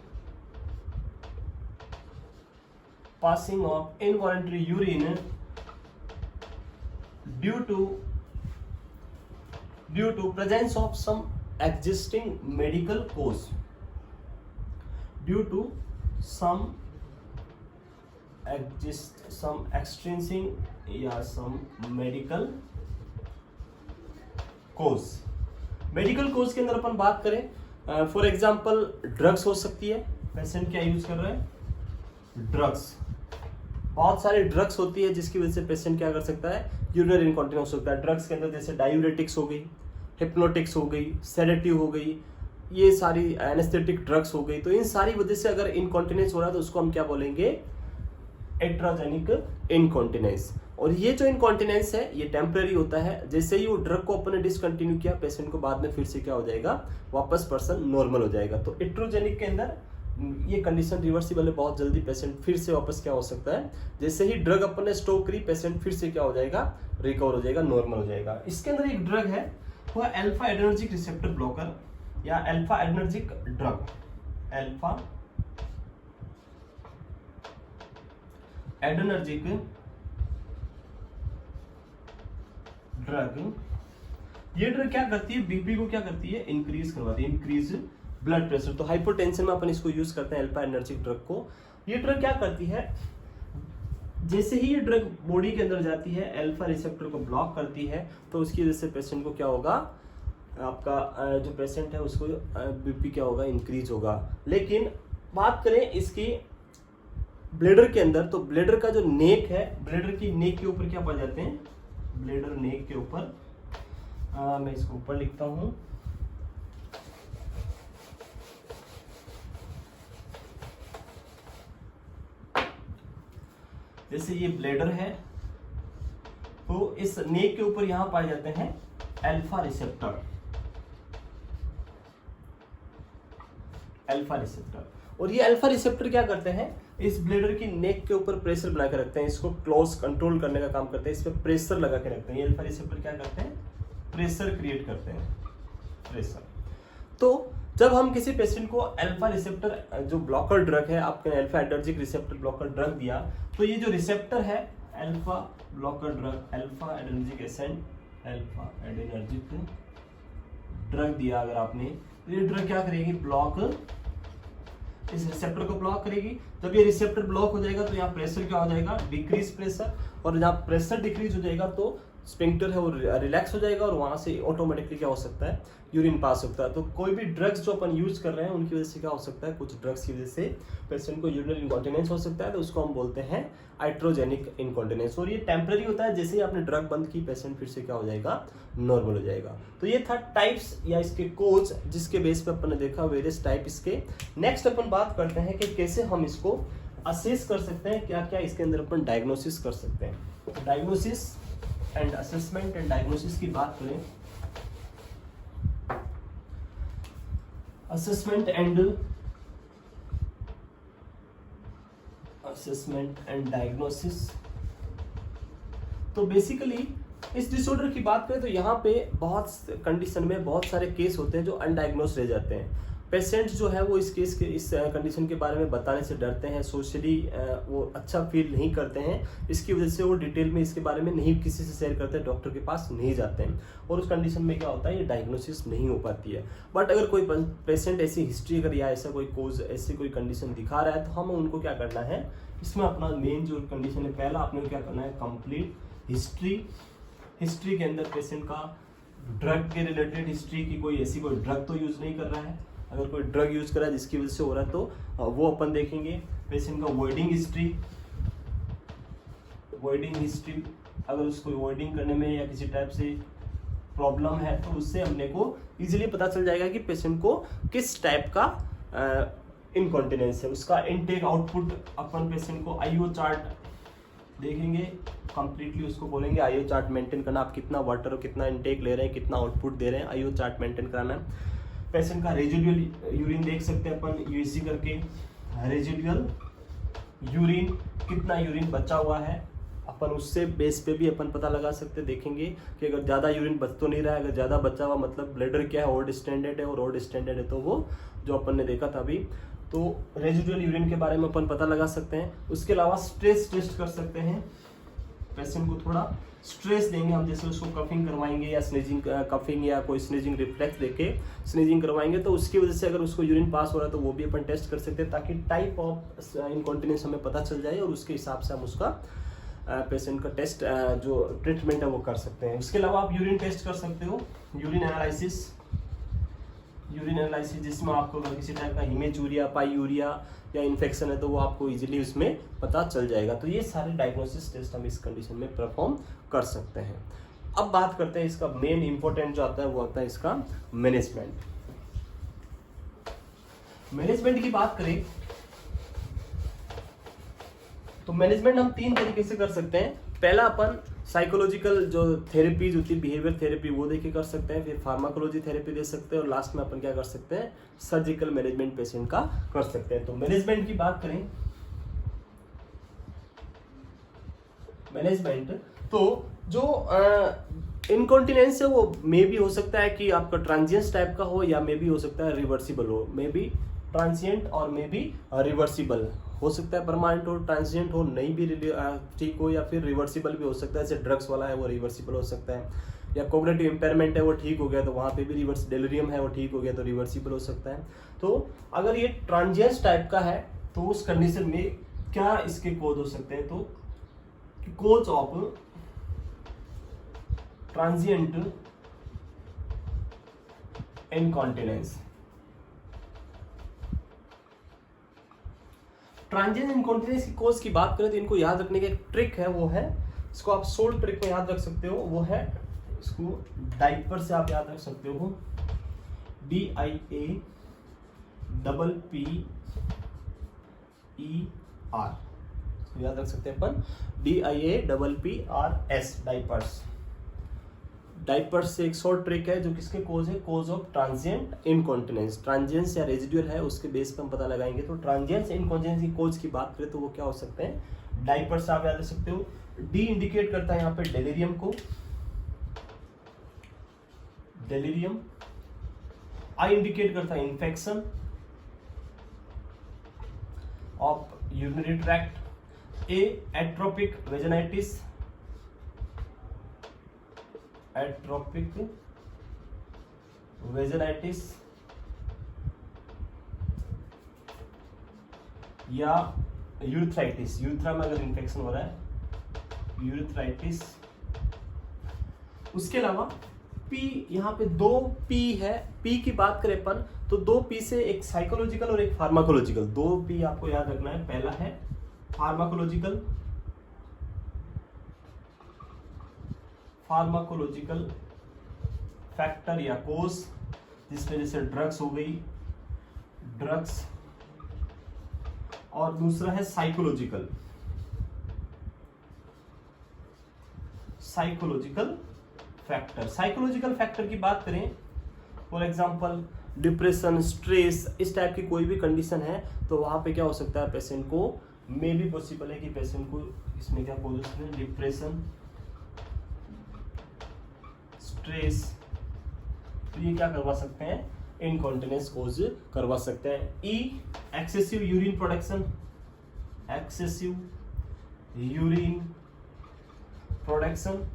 urine due to presence of some existing medical cause, due to some extrinsic या some medical cause। मेडिकल कोज के अंदर अपन बात करें फॉर एग्जांपल ड्रग्स हो सकती है, पेशेंट क्या यूज कर रहा है, ड्रग्स, बहुत सारी ड्रग्स होती है जिसकी वजह से पेशेंट क्या कर सकता है, यूरिनरी इनकॉन्टिनेंस हो सकता है। ड्रग्स के अंदर जैसे डायूरेटिक्स हो गई, हिप्नोटिक्स हो गई, सेडेटिव हो गई, ये सारी एनेस्थेटिक ड्रग्स हो गई, तो इन सारी वजह से अगर इनकॉन्टिनेंस हो रहा है तो उसको हम क्या बोलेंगे, एट्रोजेनिक इनकॉन्टिनेंस। और ये जो इनकॉन्टिनेंस है ये टेम्पररी होता है, जैसे ही वो ड्रग को अपन ने डिसकंटिन्यू किया पेशेंट को बाद में फिर से क्या हो जाएगा, वापस पर्सन नॉर्मल हो जाएगा। तो एट्रोजेनिक के अंदर ये कंडीशन रिवर्सिबल है, बहुत जल्दी पेशेंट फिर से वापस क्या हो सकता है, जैसे ही ड्रग अपन ने स्टॉप करी पेशेंट फिर से क्या हो जाएगा, रिकवर हो जाएगा, नॉर्मल हो जाएगा। इसके अंदर एक ड्रग है वो है अल्फा एड्रेनर्जिक रिसेप्टर ब्लॉकर या alpha adrenergic drug, alpha adrenergic drug. ये ड्रग क्या करती है, बीपी को क्या करती है, इंक्रीज करवाती है, इंक्रीज ब्लड प्रेशर। तो हाइपोटेंशन में अपन इसको यूज करते हैं अल्फा एनर्जिक ड्रग को। ये ड्रग क्या करती है, जैसे ही ये ड्रग बॉडी के अंदर जाती है, अल्फा रिसेप्टर को ब्लॉक करती है, तो उसकी वजह से पेशेंट को क्या होगा, आपका जो पेशेंट है उसको बीपी क्या होगा, इंक्रीज होगा। लेकिन बात करें इसकी ब्लेडर के अंदर, तो ब्लेडर का जो नेक है, ब्लेडर की नेक के ऊपर क्या पा जाते हैं, ब्लेडर नेक के ऊपर, मैं इसको ऊपर लिखता हूं, जैसे ये ब्लेडर है, तो इस नेक के ऊपर यहां पाए जाते हैं अल्फा रिसेप्टर, अल्फा रिसेप्टर। और ये अल्फा रिसेप्टर क्या करते हैं, इस ब्लेडर की नेक के ऊपर प्रेशर बना के रखते हैं, इसको क्लोज कंट्रोल करने का काम करते हैं, इस पर प्रेशर लगा के रखते हैं। ये अल्फा रिसेप्टर क्या करते हैं, प्रेशर क्रिएट करते हैं, प्रेशर। तो जब हम किसी पेशेंट को अल्फा रिसेप्टर जो ब्लॉकर ड्रग है, आपके alpha adrenergic receptor blocker drug दिया, तो ये जो रिसेप्टर है alpha blocker drug, alpha adrenergic agent, alpha adrenergic drug दिया अगर आपने, तो ये ड्रग क्या करेगी, ब्लॉक, इस रिसेप्टर को ब्लॉक करेगी। जब ये रिसेप्टर ब्लॉक हो जाएगा तो यहाँ प्रेशर क्या हो जाएगा, डिक्रीज प्रेशर, और जहाँ प्रेशर डिक्रीज हो जाएगा तो स्पिंक्टर है वो रिलैक्स हो जाएगा, और वहां से ऑटोमेटिकली क्या हो सकता है, यूरिन पास होता है। तो कोई भी ड्रग्स जो अपन यूज कर रहे हैं उनकी वजह से क्या हो सकता है, कुछ ड्रग्स की वजह से पेशेंट को यूरिनरी इनकॉन्टिनेंस हो सकता है, तो उसको हम बोलते हैं आइट्रोजेनिक इनकॉन्टिनेंस। और ये टेम्पररी होता है, जैसे ही आपने ड्रग बंद की पेशेंट फिर से क्या हो जाएगा, नॉर्मल हो जाएगा। तो ये था टाइप्स या इसके कोड्स, जिसके बेस पे अपन ने देखा वेरियस टाइप इसके। नेक्स्ट अपन बात करते हैं कि कैसे हम इसको असेस कर सकते हैं, क्या क्या इसके अंदर अपन डायग्नोसिस कर सकते हैं। Diagnosis and assessment and diagnosis की बात करें, असेसमेंट एंड डायग्नोसिस, तो बेसिकली इस डिसऑर्डर की बात करें तो यहाँ पे बहुत कंडीशन में बहुत सारे केस होते हैं जो अनडायग्नोस रह जाते हैं। पेशेंट जो है वो इस केस के, इस कंडीशन के बारे में बताने से डरते हैं, सोशली वो अच्छा फील नहीं करते हैं, इसकी वजह से वो डिटेल में इसके बारे में नहीं किसी से शेयर करते, डॉक्टर के पास नहीं जाते हैं, और उस कंडीशन में क्या होता है, ये डायग्नोसिस नहीं हो पाती है। बट अगर कोई पेशेंट ऐसी हिस्ट्री अगर या ऐसा कोई कोज, ऐसी कोई कंडीशन दिखा रहा है, तो हमें उनको क्या करना है, इसमें अपना मेन जो कंडीशन है, पहला आपने क्या करना है, कंप्लीट हिस्ट्री के अंदर पेशेंट का ड्रग के रिलेटेड हिस्ट्री की, कोई ऐसी कोई ड्रग तो यूज नहीं कर रहा है, अगर कोई ड्रग यूज कर रहा है जिसकी वजह से हो रहा है तो वो अपन देखेंगे। पेशेंट का वॉइडिंग हिस्ट्री, अगर उसको वॉइडिंग करने में या किसी टाइप से प्रॉब्लम है तो उससे हमने को इजीली पता चल जाएगा कि पेशेंट को किस टाइप का इनकॉन्टिनेंस है। उसका इनटेक आउटपुट अपन पेशेंट को आईओ चार्ट देखेंगे, कंप्लीटली उसको बोलेंगे आईओ चार्ट मेंटेन करना, आप कितना वाटर और कितना इनटेक ले रहे हैं, कितना आउटपुट दे रहे हैं, आईओ चार्ट मेंटेन कराना है। पेशेंट का रेजिडुअल यूरिन देख सकते हैं अपन यूएसजी करके, रेजिडुअल यूरिन, कितना यूरिन बचा हुआ है, अपन उससे बेस पे भी अपन पता लगा सकते हैं। देखेंगे कि अगर ज़्यादा यूरिन बच तो नहीं रहा है, अगर ज़्यादा बचा हुआ मतलब ब्लडर क्या है, ओल्ड स्टैंडर्ड है, और ओल्ड स्टैंडर्ड है तो वो जो अपन ने देखा था अभी, तो रेजिडुअल यूरिन के बारे में अपन पता लगा सकते हैं। उसके अलावा स्ट्रेस टेस्ट कर सकते हैं, पेशेंट को थोड़ा स्ट्रेस देंगे हम, जैसे उसको कफिंग करवाएंगे या स्नीजिंग, कफिंग या कोई स्नीजिंग रिफ्लेक्स देके स्नीजिंग करवाएंगे, तो उसकी वजह से अगर उसको यूरिन पास हो रहा है तो वो भी अपन टेस्ट कर सकते हैं, ताकि टाइप ऑफ इनकॉन्टिनेंस हमें पता चल जाए और उसके हिसाब से हम उसका पेशेंट का टेस्ट जो ट्रीटमेंट है वो कर सकते हैं। उसके अलावा आप यूरिन टेस्ट कर सकते हो, यूरिन एनालिसिस जिसमें आपको अगर किसी टाइप का हिमेचूरिया, पाईयूरिया या इन्फेक्शन है तो वो आपको इजीली उसमें पता चल जाएगा। तो ये सारे डायग्नोसिस टेस्ट हम इस कंडीशन में परफॉर्म कर सकते हैं। अब बात करते हैं इसका मेन इंपॉर्टेंट जो आता है वो आता है इसका मैनेजमेंट की बात करें तो मैनेजमेंट हम 3 तरीके से कर सकते हैं। पहला अपन साइकोलॉजिकल जो थेरेपीज होती है, बिहेवियर थेरेपी, वो देके कर सकते हैं, फिर फार्माकोलॉजी थेरेपी दे सकते हैं, और लास्ट में अपन क्या कर सकते हैं, सर्जिकल मैनेजमेंट पेशेंट का कर सकते हैं। तो मैनेजमेंट की बात करें, मैनेजमेंट तो जो इनकॉन्टिनेंस है वो मे भी हो सकता है कि आपका ट्रांजिएंट टाइप का हो, या मे भी हो सकता है रिवर्सिबल हो, मे बी ट्रांजिएंट और मे बी रिवर्सिबल हो सकता है, परमानेंट हो, ट्रांजिएंट हो, नहीं भी ठीक हो, या फिर रिवर्सिबल भी हो सकता है, जैसे ड्रग्स वाला है वो रिवर्सिबल हो सकता है, या कोग्निटिव इम्पेयरमेंट है वो ठीक हो गया तो वहाँ पे भी रिवर्स, डेलिरियम है वो ठीक हो गया तो रिवर्सिबल हो सकता है। तो अगर ये ट्रांजिएंट टाइप का है तो उस कंडीशन में क्या इसके कोज हो सकते हैं, तो cause of transient incontinence। Transient incontinence की कोज की बात करें तो इनको याद रखने का एक ट्रिक है, वो है, इसको आप सोल्ट ट्रिक में याद रख सकते हो, वो है, इसको डाइपर से आप याद रख सकते हो, DIAPPER, याद रख सकते हैं अपन, DIAPPERS, डाइपर्स। डाइपर्स से एक शॉर्ट ट्रिक है जो किसके कोज है, कोज ऑफ ट्रांजिएंट इनकॉन्टिनेंस। ट्रांजिएंस या रेजिडुअल है उसके बेस पे हम पता लगाएंगे। तो ट्रांजिएंट इनकॉन्टिनेंस की कोज की बात करें तो वो क्या हो सकते हैं, डाइपर्स आप याद रख सकते हो। डी इंडिकेट करता है यहाँ पे डेलिरियम को, डेलिरियम। आई इंडिकेट करता है infection of urinary tract. A atrophic वेजाइटिस, एट्रोपिक वेजाइटिस या यूरिथ्राइटिस, यूरिथ्रा में अगर इन्फेक्शन हो रहा है, यूरिथ्राइटिस। उसके अलावा पी, यहाँ पे 2 पी है। पी की बात करें अपन तो 2 पी से एक साइकोलॉजिकल और एक फार्माकोलॉजिकल, 2 पी आपको याद रखना है। पहला है फार्माकोलॉजिकल, फार्माकोलॉजिकल फैक्टर या कोज, जिसमें जैसे ड्रग्स हो गई, ड्रग्स। और दूसरा है psychological, psychological factor. Psychological factor की बात करें, फॉर एग्जांपल डिप्रेशन, स्ट्रेस, इस टाइप की कोई भी कंडीशन है तो वहां पे क्या हो सकता है, पेशेंट को मे भी पॉसिबल है कि पेशेंट को इसमें क्या कोज है, डिप्रेशन, स्ट्रेस, तो ये क्या करवा सकते हैं, इनकॉन्टिनेंस कोज करवा सकते हैं। E excessive urine production, excessive urine production.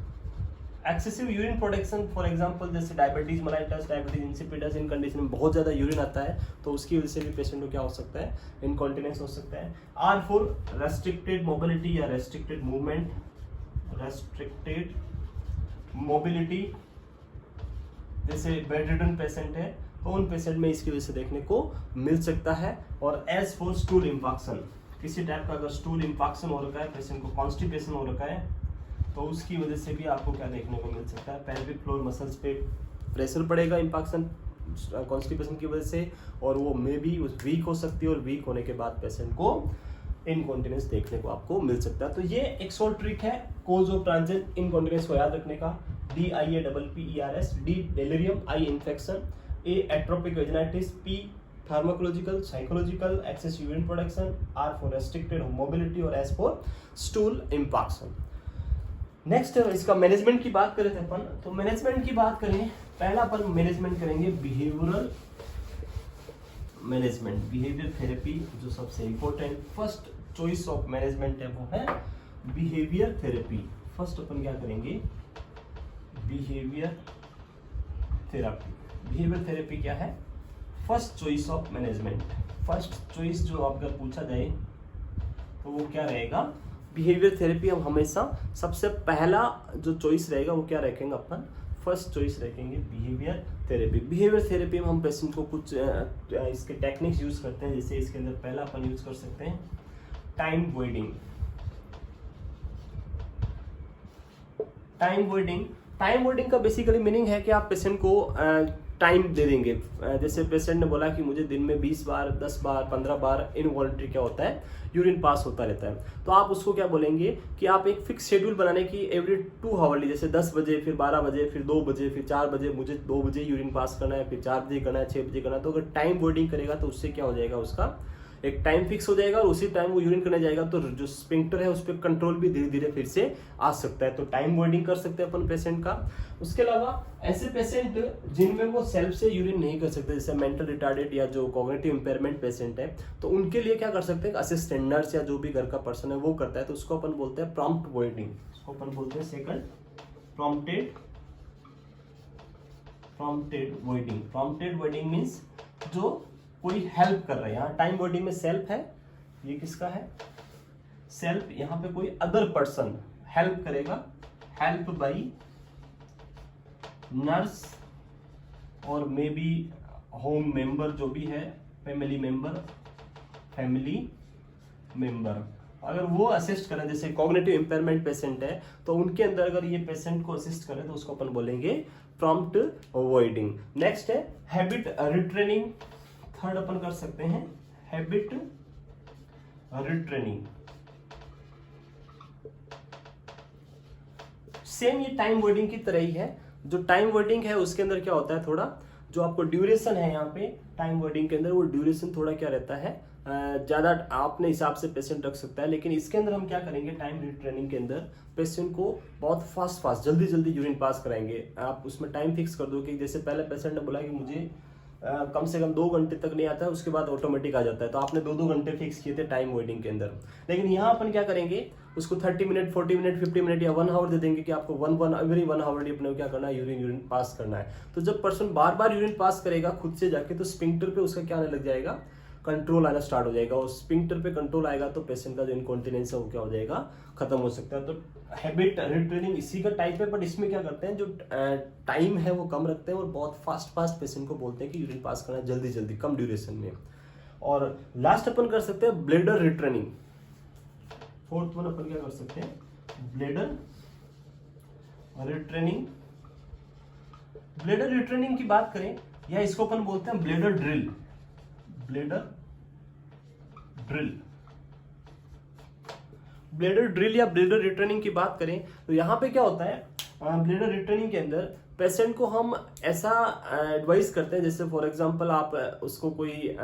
Excessive urine production for example जैसे डायबिटीज मेलाइटस, डायबिटीज इंसिपिडस, इन कंडीशन में बहुत ज्यादा यूरिन आता है तो उसकी वजह से भी पेशेंट को क्या हो सकता है, इनकॉन्टिनेंस हो सकता है। आर फॉर रेस्ट्रिक्टेड मोबिलिटी या रेस्ट्रिक्टेड मूवमेंट, रेस्ट्रिक्टेड मोबिलिटी, जैसे बेड रिडन पेशेंट है तो उन पेशेंट में इसकी वजह से देखने को मिल सकता है। और एज फॉर स्टूल इंफेक्शन, किसी टाइप का अगर स्टूल इंफेक्शन हो रखा है, पेशेंट को कॉन्स्टिपेशन हो रखा है तो उसकी वजह से भी आपको क्या देखने को मिल सकता है, पेल्विक फ्लोर मसल्स पे प्रेशर पड़ेगा इंफेक्शन कॉन्स्टिपेशन की वजह से, और वो मे भी वीक हो सकती है और वीक होने के बाद पेशेंट को इनकॉन्टिनेंस देखने को आपको मिल सकता है। तो ये एक शॉर्ट ट्रिक है कोज ऑफ ट्रांजिएंट इनकॉन्टिनेंस को याद रखने का। DIAPPERS, D delirium, I infection, A atrophic vaginitis, P pharmacological, psychological, excess urine production, R for restricted mobility और S for stool infection. Next इसका मैनेजमेंट की बात करें थे अपन, तो मैनेजमेंट की बात करें, पहला अपन मैनेजमेंट करेंगे बिहेवियरल मैनेजमेंट, बिहेवियर थेरेपी जो सबसे important first choice of management है वो है बिहेवियर थेरेपी। फर्स्ट अपन क्या करेंगे, बिहेवियर थेरेपी। बिहेवियर थेरेपी क्या है, first choice of management. First choice जो अगर पूछा जाए तो वो क्या रहेगा, बिहेवियर थेरेपी। हम हमेशा सबसे पहला जो चॉइस रहेगा वो क्या रखेंगे, अपन फर्स्ट चॉइस रखेंगे बिहेवियर थेरेपी। बिहेवियर थेरेपी में हम पेशेंट को कुछ इसके टेक्निक्स यूज करते हैं, जैसे इसके अंदर पहला अपन यूज कर सकते हैं time voiding. Time voiding, time voiding का बेसिकली मीनिंग है कि आप पेशेंट को टाइम दे देंगे। जैसे पेशेंट ने बोला कि मुझे दिन में 20 बार, 10 बार, 15 बार इनवॉलंटरी क्या होता है, यूरिन पास होता रहता है, तो आप उसको क्या बोलेंगे कि आप एक फिक्स शेड्यूल बनाने की एवरी 2 आवर्ली, जैसे 10 बजे, फिर 12 बजे, फिर 2 बजे, फिर 4 बजे, मुझे 2 बजे यूरिन पास करना है, फिर 4 बजे करना है, 6 बजे करना है। तो अगर टाइम वॉइडिंग करेगा तो उससे क्या हो जाएगा, उसका एक टाइम फिक्स हो जाएगा और उसी टाइम वो यूरिन करने जाएगा तो जो स्पिंक्टर है उस पर कंट्रोल भी धीरे धीरे फिर से आ सकता है। तो टाइम वॉइडिंग कर सकते हैं अपन पेशेंट का। उसके अलावा ऐसे पेशेंट जिनमें वो सेल्फ से यूरिन नहीं कर सकते, जैसे मेंटल रिटार्डेड या जो कॉग्निटिव इंपेयरमेंट पेशेंट है, तो उनके लिए क्या कर सकते हैं, असिस्टेंट नर्स या जो भी घर का पर्सन है वो करता है, तो उसको अपन बोलते हैं प्रॉम्प्ट वॉइडिंग। उसको अपन बोलते हैं second prompted voiding. Prompted voiding means जो कोई हेल्प कर रहा है। यहाँ टाइम वॉइडिंग में सेल्फ है, ये किसका है, सेल्फ, यहाँ पे कोई अदर पर्सन हेल्प करेगा, हेल्प बाई नर्स और मे बी होम मेंबर जो भी है, फैमिली मेंबर अगर वो असिस्ट करें, जैसे कॉग्निटिव इंपेयरमेंट पेशेंट है तो उनके अंदर अगर ये पेशेंट को असिस्ट करें तो उसको अपन बोलेंगे प्रॉम्प्ट अवॉइडिंग। नेक्स्ट है हैबिट रिट्रेनिंग, थर्ड अपन कर सकते हैं हैबिट रिट्रेनिंग। सेम ये टाइम वर्डिंग की तरह ही है। जो टाइम वर्डिंग है उसके अंदर क्या होता है, थोड़ा जो आपको ड्यूरेशन है यहाँ पे टाइम वर्डिंग के अंदर, वो ड्यूरेशन थोड़ा क्या रहता है, ज़्यादा अपने हिसाब से पेशेंट रख सकता है। लेकिन इसके अंदर हम क्या करेंगे, टाइम रिट्रेनिंग के अंदर पेशेंट को बहुत फास्ट जल्दी यूरिन पास कराएंगे। आप उसमें टाइम फिक्स कर दो कि जैसे पहले पेशेंट ने बोला कि मुझे कम से कम 2 घंटे तक नहीं आता है, उसके बाद ऑटोमेटिक आ जाता है, तो आपने 2 घंटे फिक्स किए थे टाइम वेटिंग के अंदर। लेकिन यहाँ अपन क्या करेंगे, उसको 30 मिनट 40 मिनट 50 मिनट या 1 आवर दे देंगे कि आपको एवरी 1 आवर अपने क्या करना है, यूरिन पास करना है। तो जब पर्सन बार बार यूरिन पास करेगा खुद से जाके, तो स्पिंक्टर पे उसका क्या आने लग जाएगा, कंट्रोल आना स्टार्ट हो जाएगा। और स्पिंक्टर पे कंट्रोल आएगा तो पेशेंट का जो इनकॉन्टिनेंस है वो क्या हो जाएगा, खत्म हो सकता है। तो हैबिट रिट्रेनिंग इसी का टाइप है, बट इसमें क्या करते हैं, जो टाइम है वो कम रखते हैं और बहुत फास्ट पेशेंट को बोलते हैं कि यूरिन पास करना जल्दी कम ड्यूरेशन में। और लास्ट अपन कर सकते हैं ब्लेडर रिट्रेनिंग। फोर्थ वन अपन क्या कर सकते हैं, ब्लेडर रिट्रेनिंग। ब्लेडर रिट्रेनिंग की बात करें या इसको अपन बोलते हैं ब्लेडर ड्रिल। ब्लेडर ड्रिल या ब्लेडर रिट्रेनिंग की बात करें तो यहाँ पे क्या होता है, ब्लेडर रिट्रेनिंग के अंदर पेशेंट को हम ऐसा एडवाइस करते हैं, जैसे फॉर एग्जांपल आप उसको कोई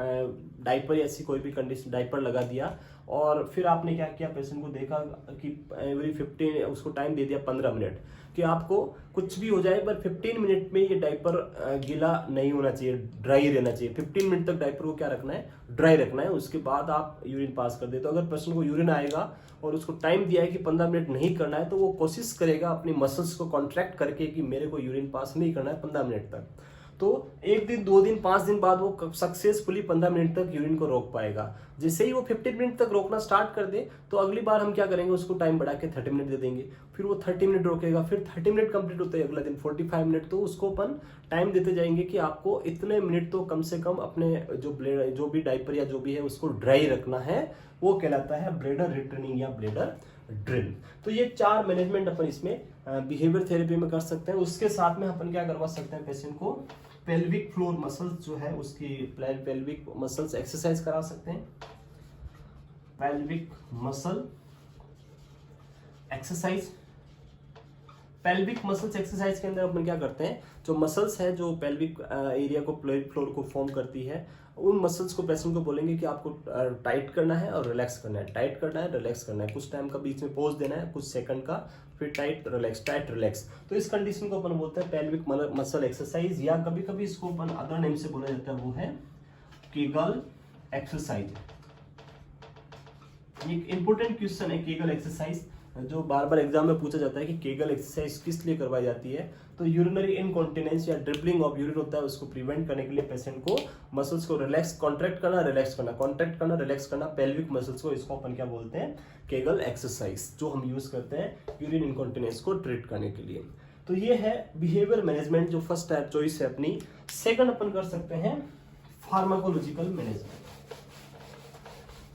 डायपर ऐसी कोई भी कंडीशन डायपर लगा दिया और फिर आपने क्या किया, पेशेंट को देखा कि एवरी 15 उसको टाइम दे दिया 15 मिनट कि आपको कुछ भी हो जाए पर 15 मिनट में ये डायपर गीला नहीं होना चाहिए, ड्राई रहना चाहिए। 15 मिनट तक डायपर को क्या रखना है, ड्राई रखना है। उसके बाद आप यूरिन पास कर दे। तो अगर पर्सन को यूरिन आएगा और उसको टाइम दिया है कि 15 मिनट नहीं करना है, तो वो कोशिश करेगा अपनी मसल्स को कॉन्ट्रैक्ट करके कि मेरे को यूरिन पास नहीं करना है 15 मिनट तक। तो 1 दिन 2 दिन 5 दिन बाद वो सक्सेसफुली 15 मिनट तक यूरिन को रोक पाएगा। जैसे ही वो 15 मिनट तक रोकना स्टार्ट कर दे तो अगली बार हम क्या करेंगे, उसको टाइम बढ़ा के 30 मिनट दे देंगे। फिर वो 30 मिनट रोकेगा, फिर 30 मिनट कंप्लीट होते हैं, अगला दिन 45 मिनट। तो उसको अपन टाइम देते जाएंगे कि आपको इतने मिनट तो कम से कम अपने जो भी डायपर या जो भी है उसको ड्राई रखना है। वो कहलाता है ब्लेडर रिट्रेनिंग या ब्लेडर ड्रिल। तो ये 4 मैनेजमेंट अपन इसमें बिहेवियर थेरेपी में कर सकते हैं। उसके साथ में अपन क्या करवा सकते हैं, पेशेंट को पेल्विक फ्लोर मसल्स जो है उसकी पेल्विक मसल्स एक्सरसाइज करा सकते हैं। Pelvic muscle exercise, pelvic muscles exercise के अंदर अपन क्या करते हैं, जो मसल्स है जो पेल्विक एरिया को पेल्विक फ्लोर को फॉर्म करती है, उन मसल्स को पेशेंट को बोलेंगे कि आपको टाइट करना है और रिलैक्स करना है, टाइट करना है रिलैक्स करना है। कुछ टाइम का बीच में पॉज देना है, कुछ सेकंड का, फिर टाइट रिलैक्स। तो इस कंडीशन को अपन बोलते हैं पेल्विक मसल एक्सरसाइज, या कभी कभी इसको अपन अदर नेम से बोला जाता है, वो है केगल एक्सरसाइज। एक इंपॉर्टेंट क्वेश्चन है केगल एक्सरसाइज, जो बार बार एग्जाम में पूछा जाता है कि केगल एक्सरसाइज किस लिए करवाई जाती है। तो यूरिनरी इनकॉन्टिनेंस या ड्रिबलिंग ऑफ यूरिन होता है, उसको प्रिवेंट करने के लिए पेशेंट को मसल्स को रिलैक्स कॉन्ट्रैक्ट करना, रिलैक्स करना, कॉन्ट्रैक्ट करना, रिलैक्स करना पेल्विक मसल्स को, इसको अपन क्या बोलते हैं, केगल एक्सरसाइज, जो हम यूज करते हैं यूरिन इनकॉन्टिनेंस को ट्रीट करने के लिए। तो ये है बिहेवियर मैनेजमेंट, जो फर्स्ट टाइप चॉइस है अपनी। सेकंड अपन कर सकते हैं फार्माकोलॉजिकल मैनेजमेंट।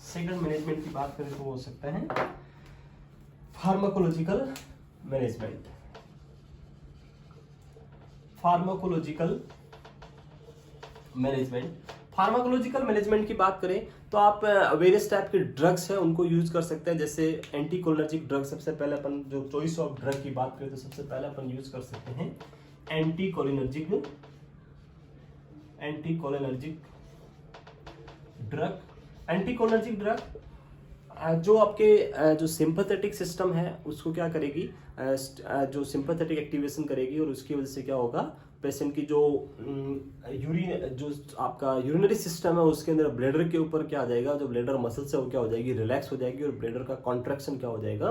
सेकंड मैनेजमेंट की बात करें तो हो सकता है फार्माकोलॉजिकल मैनेजमेंट। फार्माकोलॉजिकल मैनेजमेंट की बात करें तो आप वेरियस टाइप के ड्रग्स हैं उनको यूज कर सकते हैं, जैसे एंटीकोलिनर्जिक ड्रग। सबसे पहले अपन जो चॉइस ऑफ ड्रग की बात करें तो सबसे पहले अपन यूज कर सकते हैं एंटीकोलिनर्जिक ड्रग। एंटीकोलिनर्जिक ड्रग जो आपके जो सिंपैथेटिक सिस्टम है उसको क्या करेगी, जो सिंपैथेटिक एक्टिवेशन करेगी, और उसकी वजह से क्या होगा, पेशेंट की जो आपका यूरिनरी सिस्टम है उसके अंदर ब्लेडर के ऊपर क्या आ जाएगा, जो ब्लेडर मसल से वो क्या हो जाएगी, रिलैक्स हो जाएगी, और ब्लेडर का कॉन्ट्रैक्शन क्या हो जाएगा,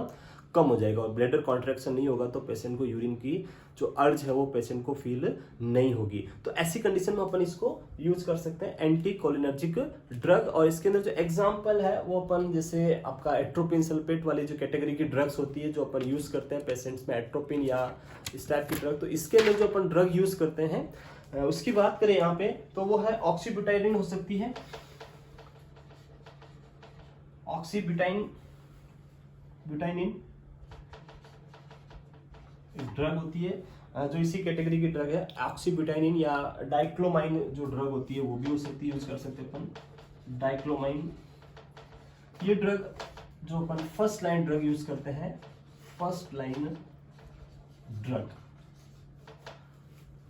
कम हो जाएगा, और ब्लैडर कॉन्ट्रैक्शन नहीं होगा तो पेशेंट को यूरिन की जो अर्ज है वो पेशेंट को फील नहीं होगी। तो ऐसी कंडीशन में अपन इसको यूज कर सकते हैं एंटी कोलिनर्जिक ड्रग। और इसके अंदर जो एग्जांपल है वो अपन जैसे आपका एट्रोपिन सल्फेट वाली जो कैटेगरी की ड्रग्स होती है जो अपन यूज करते हैं पेशेंट्स में, एट्रोपिन या इस टाइप की ड्रग, तो इसके अंदर जो अपन ड्रग यूज करते हैं उसकी बात करें यहाँ पे तो वो है ऑक्सीब्यूटाइलिन हो सकती है, ब्यूटाइनिन ड्रग होती है जो इसी कैटेगरी की ड्रग है। ऑक्सीब्यूटाइनिन या डाइक्लोमाइन जो ड्रग होती है वो भी हो सकती है, यूज कर सकते हैं अपन डाइक्लोमाइन। ये ड्रग जो अपन फर्स्ट लाइन ड्रग यूज करते हैं, first line drug,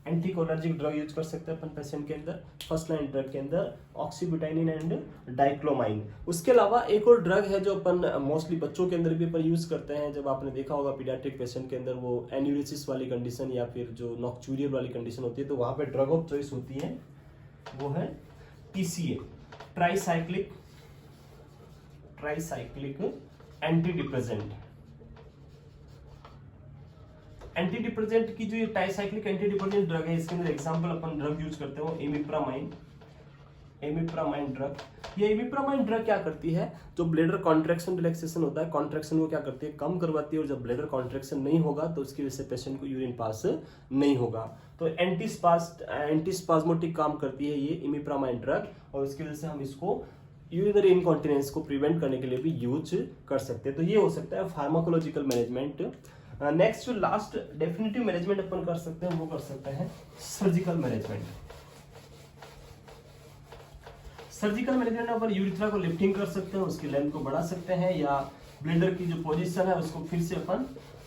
anticholinergic drug use कर सकते हैं अपन पेशेंट के अंदर, फर्स्ट लाइन ड्रग के अंदर ऑक्सीब्यूटाइनिन एंड डाइक्लोमाइन। उसके अलावा एक और ड्रग है जो अपन मोस्टली बच्चों के अंदर भी अपन यूज करते हैं, जब आपने देखा होगा पीडियाट्रिक पेशेंट के अंदर वो एन्यूरिसिस वाली कंडीशन या फिर जो नॉक्चूरियल वाली कंडीशन होती है तो वहां पे ड्रग ऑफ चॉइस होती है वो है TCA, ट्राईसाइक्लिक एंटी डिप्रेजेंट की जो ये ट्राईसाइक्लिक एंटी डिप्रेजेंट ड्रग है इसके अंदर एग्जांपल अपन ड्रग यूज करते हो इमिप्रामाइन ड्रग। ये इमिप्रामाइन ड्रग क्या करती है, जो ब्लैडर कॉन्ट्रैक्शन रिलैक्सेशन होता है, कॉन्ट्रैक्शन को क्या करती है, कम करवाती है, और जब ब्लैडर कॉन्ट्रैक्शन नहीं होगा तो उसकी वजह से पेशेंट को यूरिन पास नहीं होगा। तो एंटीस्पाज्मोटिक काम करती है ये इमिप्रामाइन ड्रग, और उसकी वजह से हम इसको यूरिनरी इनकॉन्टिनेंस को प्रिवेंट करने के लिए भी यूज कर सकते हैं। तो ये हो सकता है फार्माकोलॉजिकल मैनेजमेंट। नेक्स्ट जो लास्ट डेफिनेटिव मैनेजमेंट अपन कर सकते हैं वो कर सकते हैं सर्जिकल मैनेजमेंट। सर्जिकल मैनेजमेंट में अपन यूरिथ्रा को लिफ्टिंग कर सकते हैं, उसकी लेंथ को बढ़ा सकते हैं, या ब्लेडर की जो पोजीशन है उसको फिर से अपन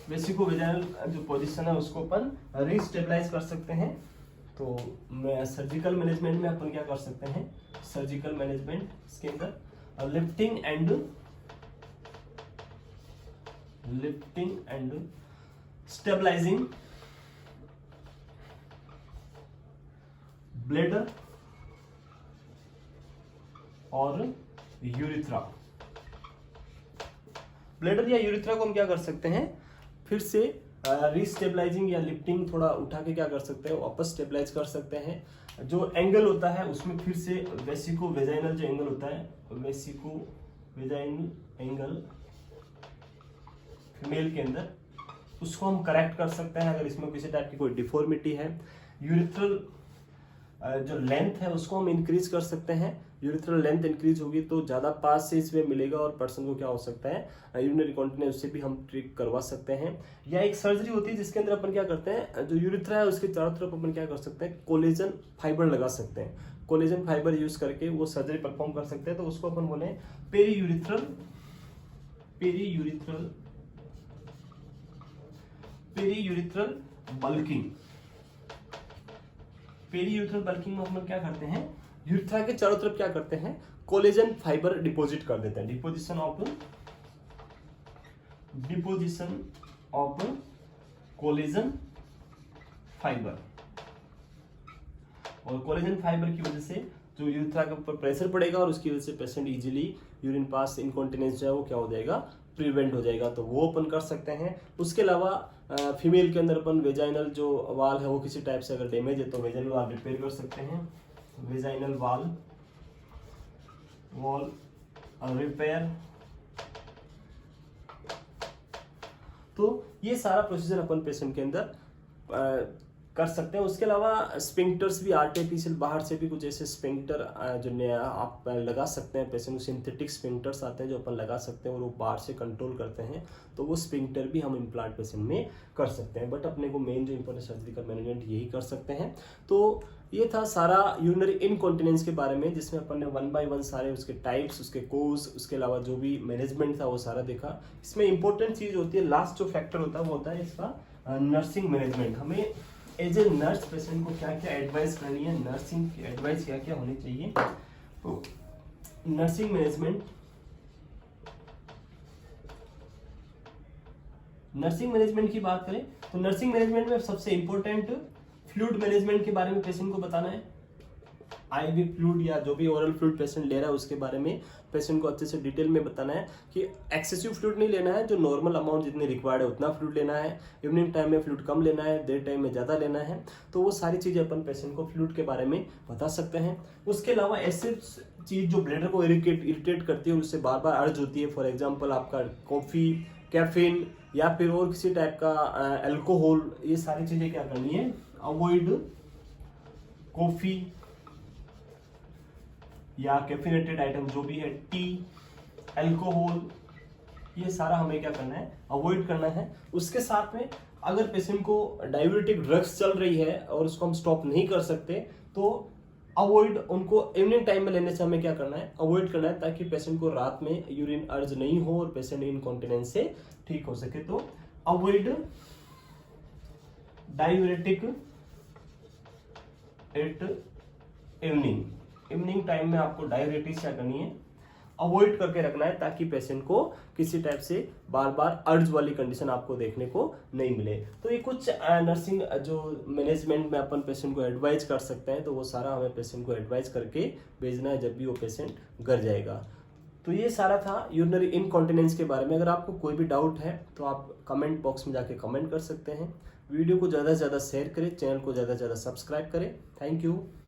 वेसिकोवेजाइनल जो पोजीशन है उसको अपन रीस्टेबलाइज कर सकते हैं। तो मैं सर्जिकल मैनेजमेंट में अपन क्या कर सकते हैं, सर्जिकल मैनेजमेंट इसके अंदर लिफ्टिंग एंड स्टेबलाइजिंग ब्लेडर और यूरिथ्रा। ब्लेडर या यूरिथ्रा को हम क्या कर सकते हैं, फिर से रीस्टेबलाइजिंग या लिफ्टिंग थोड़ा उठा के क्या कर सकते हैं, वापस स्टेबलाइज कर सकते हैं। जो एंगल होता है उसमें फिर से वेसिको वेजाइनल जो एंगल होता है, वेसिको वेजाइनल एंगल फीमेल के अंदर, उसको हम करेक्ट कर सकते हैं अगर इसमें किसी टाइप की कोई डिफॉर्मिटी है। यूरिथ्रल जो लेंथ है उसको हम इंक्रीज कर सकते हैं, यूरिथ्रल लेंथ इंक्रीज होगी तो ज्यादा पास से इसमें मिलेगा और पर्सन को क्या हो सकता है यूरिनरी कॉन्टिनेंस से भी हम ट्रीट करवा सकते हैं। या एक सर्जरी होती है जिसके अंदर अपन क्या करते हैं, जो यूरिथ्रा है उसके चारों तरफ अपन क्या कर सकते हैं, कोलेजन फाइबर लगा सकते हैं। कोलेजन फाइबर यूज करके वो सर्जरी परफॉर्म कर सकते हैं, तो उसको अपन बोले periurethral bulking. Periurethral bulking में अपन क्या करते हैं, यूरिथ्रा के चारों तरफ क्या करते हैं, कोलेजन फाइबर डिपॉजिट कर देते हैं, डिपोजिशन ऑफ कोलेजन फाइबर। और कोलेजन फाइबर की वजह से जो यूरिथ्रा के ऊपर प्रेशर पड़ेगा और उसकी वजह से patient easily urine pass incontinence जो है वो क्या हो जाएगा, प्रिवेंट हो जाएगा। तो वो अपन कर सकते हैं। उसके अलावा फीमेल के अंदर अपन वेजाइनल जो वाल है वो किसी टाइप से अगर डैमेज है तो वेजाइनल वाल रिपेयर कर सकते हैं, वेजाइनल वॉल रिपेयर। तो ये सारा प्रोसीजर अपन पेशेंट के अंदर कर सकते हैं। उसके अलावा स्पिंक्टर्स भी आर्टिफिशियल बाहर से भी कुछ ऐसे स्पिंक्टर जो नया आप लगा सकते हैं पेशेंट को, सिंथेटिक स्पिंक्टर्स आते हैं जो अपन लगा सकते हैं और वो बाहर से कंट्रोल करते हैं, तो वो स्पिंक्टर भी हम इम्प्लांट पेशेंट में कर सकते हैं। बट अपने को मेन जो इंपॉर्टेंट सर्जिकल मैनेजमेंट यही कर सकते हैं। तो ये था सारा यूरिनरी इनकॉन्टिनेंस के बारे में, जिसमें अपन ने 1 बाय 1 सारे उसके टाइप्स, उसके कोज, उसके अलावा जो भी मैनेजमेंट था वो सारा देखा। इसमें इंपॉर्टेंट चीज होती है, लास्ट जो फैक्टर होता है वो होता है इसका नर्सिंग मैनेजमेंट। हमें एज ए नर्स पेशेंट को क्या क्या एडवाइस करनी है, नर्सिंग की एडवाइस क्या क्या होनी चाहिए। तो नर्सिंग मैनेजमेंट की बात करें तो नर्सिंग मैनेजमेंट में सबसे इंपॉर्टेंट फ्लूइड मैनेजमेंट के बारे में पेशेंट को बताना है, आईवी फ्लूइड या जो भी ओरल फ्लूइड पेशेंट ले रहा है उसके बारे में पेशेंट को अच्छे से डिटेल में बताना है कि एक्सेसिव फ्लूइड नहीं लेना है, जो नॉर्मल अमाउंट जितनी रिक्वायर्ड है उतना फ्लूइड लेना है, इवनिंग टाइम में फ्लूइड कम लेना है, डे टाइम में ज़्यादा लेना है। तो वो सारी चीज़ें अपन पेशेंट को फ्लूइड के बारे में बता सकते हैं। उसके अलावा ऐसे चीज़ जो ब्लैडर को इरिटेट करती है और उससे बार बार अर्ज होती है, फॉर एग्जाम्पल आपका कॉफ़ी, कैफीन या फिर और किसी टाइप का अल्कोहल, ये सारी चीज़ें क्या करनी है, अवॉइड कॉफ़ी या कैफिनेटेड आइटम जो भी है, टी, अल्कोहल, ये सारा हमें क्या करना है, अवॉइड करना है। उसके साथ में अगर पेशेंट को डायबिटिक ड्रग्स चल रही है और उसको हम स्टॉप नहीं कर सकते तो अवॉइड, उनको इवनिंग टाइम में लेने से हमें क्या करना है, अवॉइड करना है, ताकि पेशेंट को रात में यूरिन अर्ज नहीं हो और पेशेंट इनकॉन्टिनेंस से ठीक हो सके। तो avoid diuretic at evening time में आपको डायरेटिक्स क्या करनी है, अवॉइड करके रखना है, ताकि पेशेंट को किसी टाइप से बार बार अर्ज वाली कंडीशन आपको देखने को नहीं मिले। तो ये कुछ नर्सिंग जो मैनेजमेंट में अपन पेशेंट को एडवाइज कर सकते हैं, तो वो सारा हमें पेशेंट को एडवाइज करके भेजना है जब भी वो पेशेंट घर जाएगा। तो ये सारा था यूरिनरी इनकॉन्टिनेंस के बारे में। अगर आपको कोई भी डाउट है तो आप कमेंट बॉक्स में जाके कमेंट कर सकते हैं। वीडियो को ज़्यादा से ज़्यादा शेयर करें, चैनल को ज़्यादा से ज़्यादा सब्सक्राइब करें। Thank you.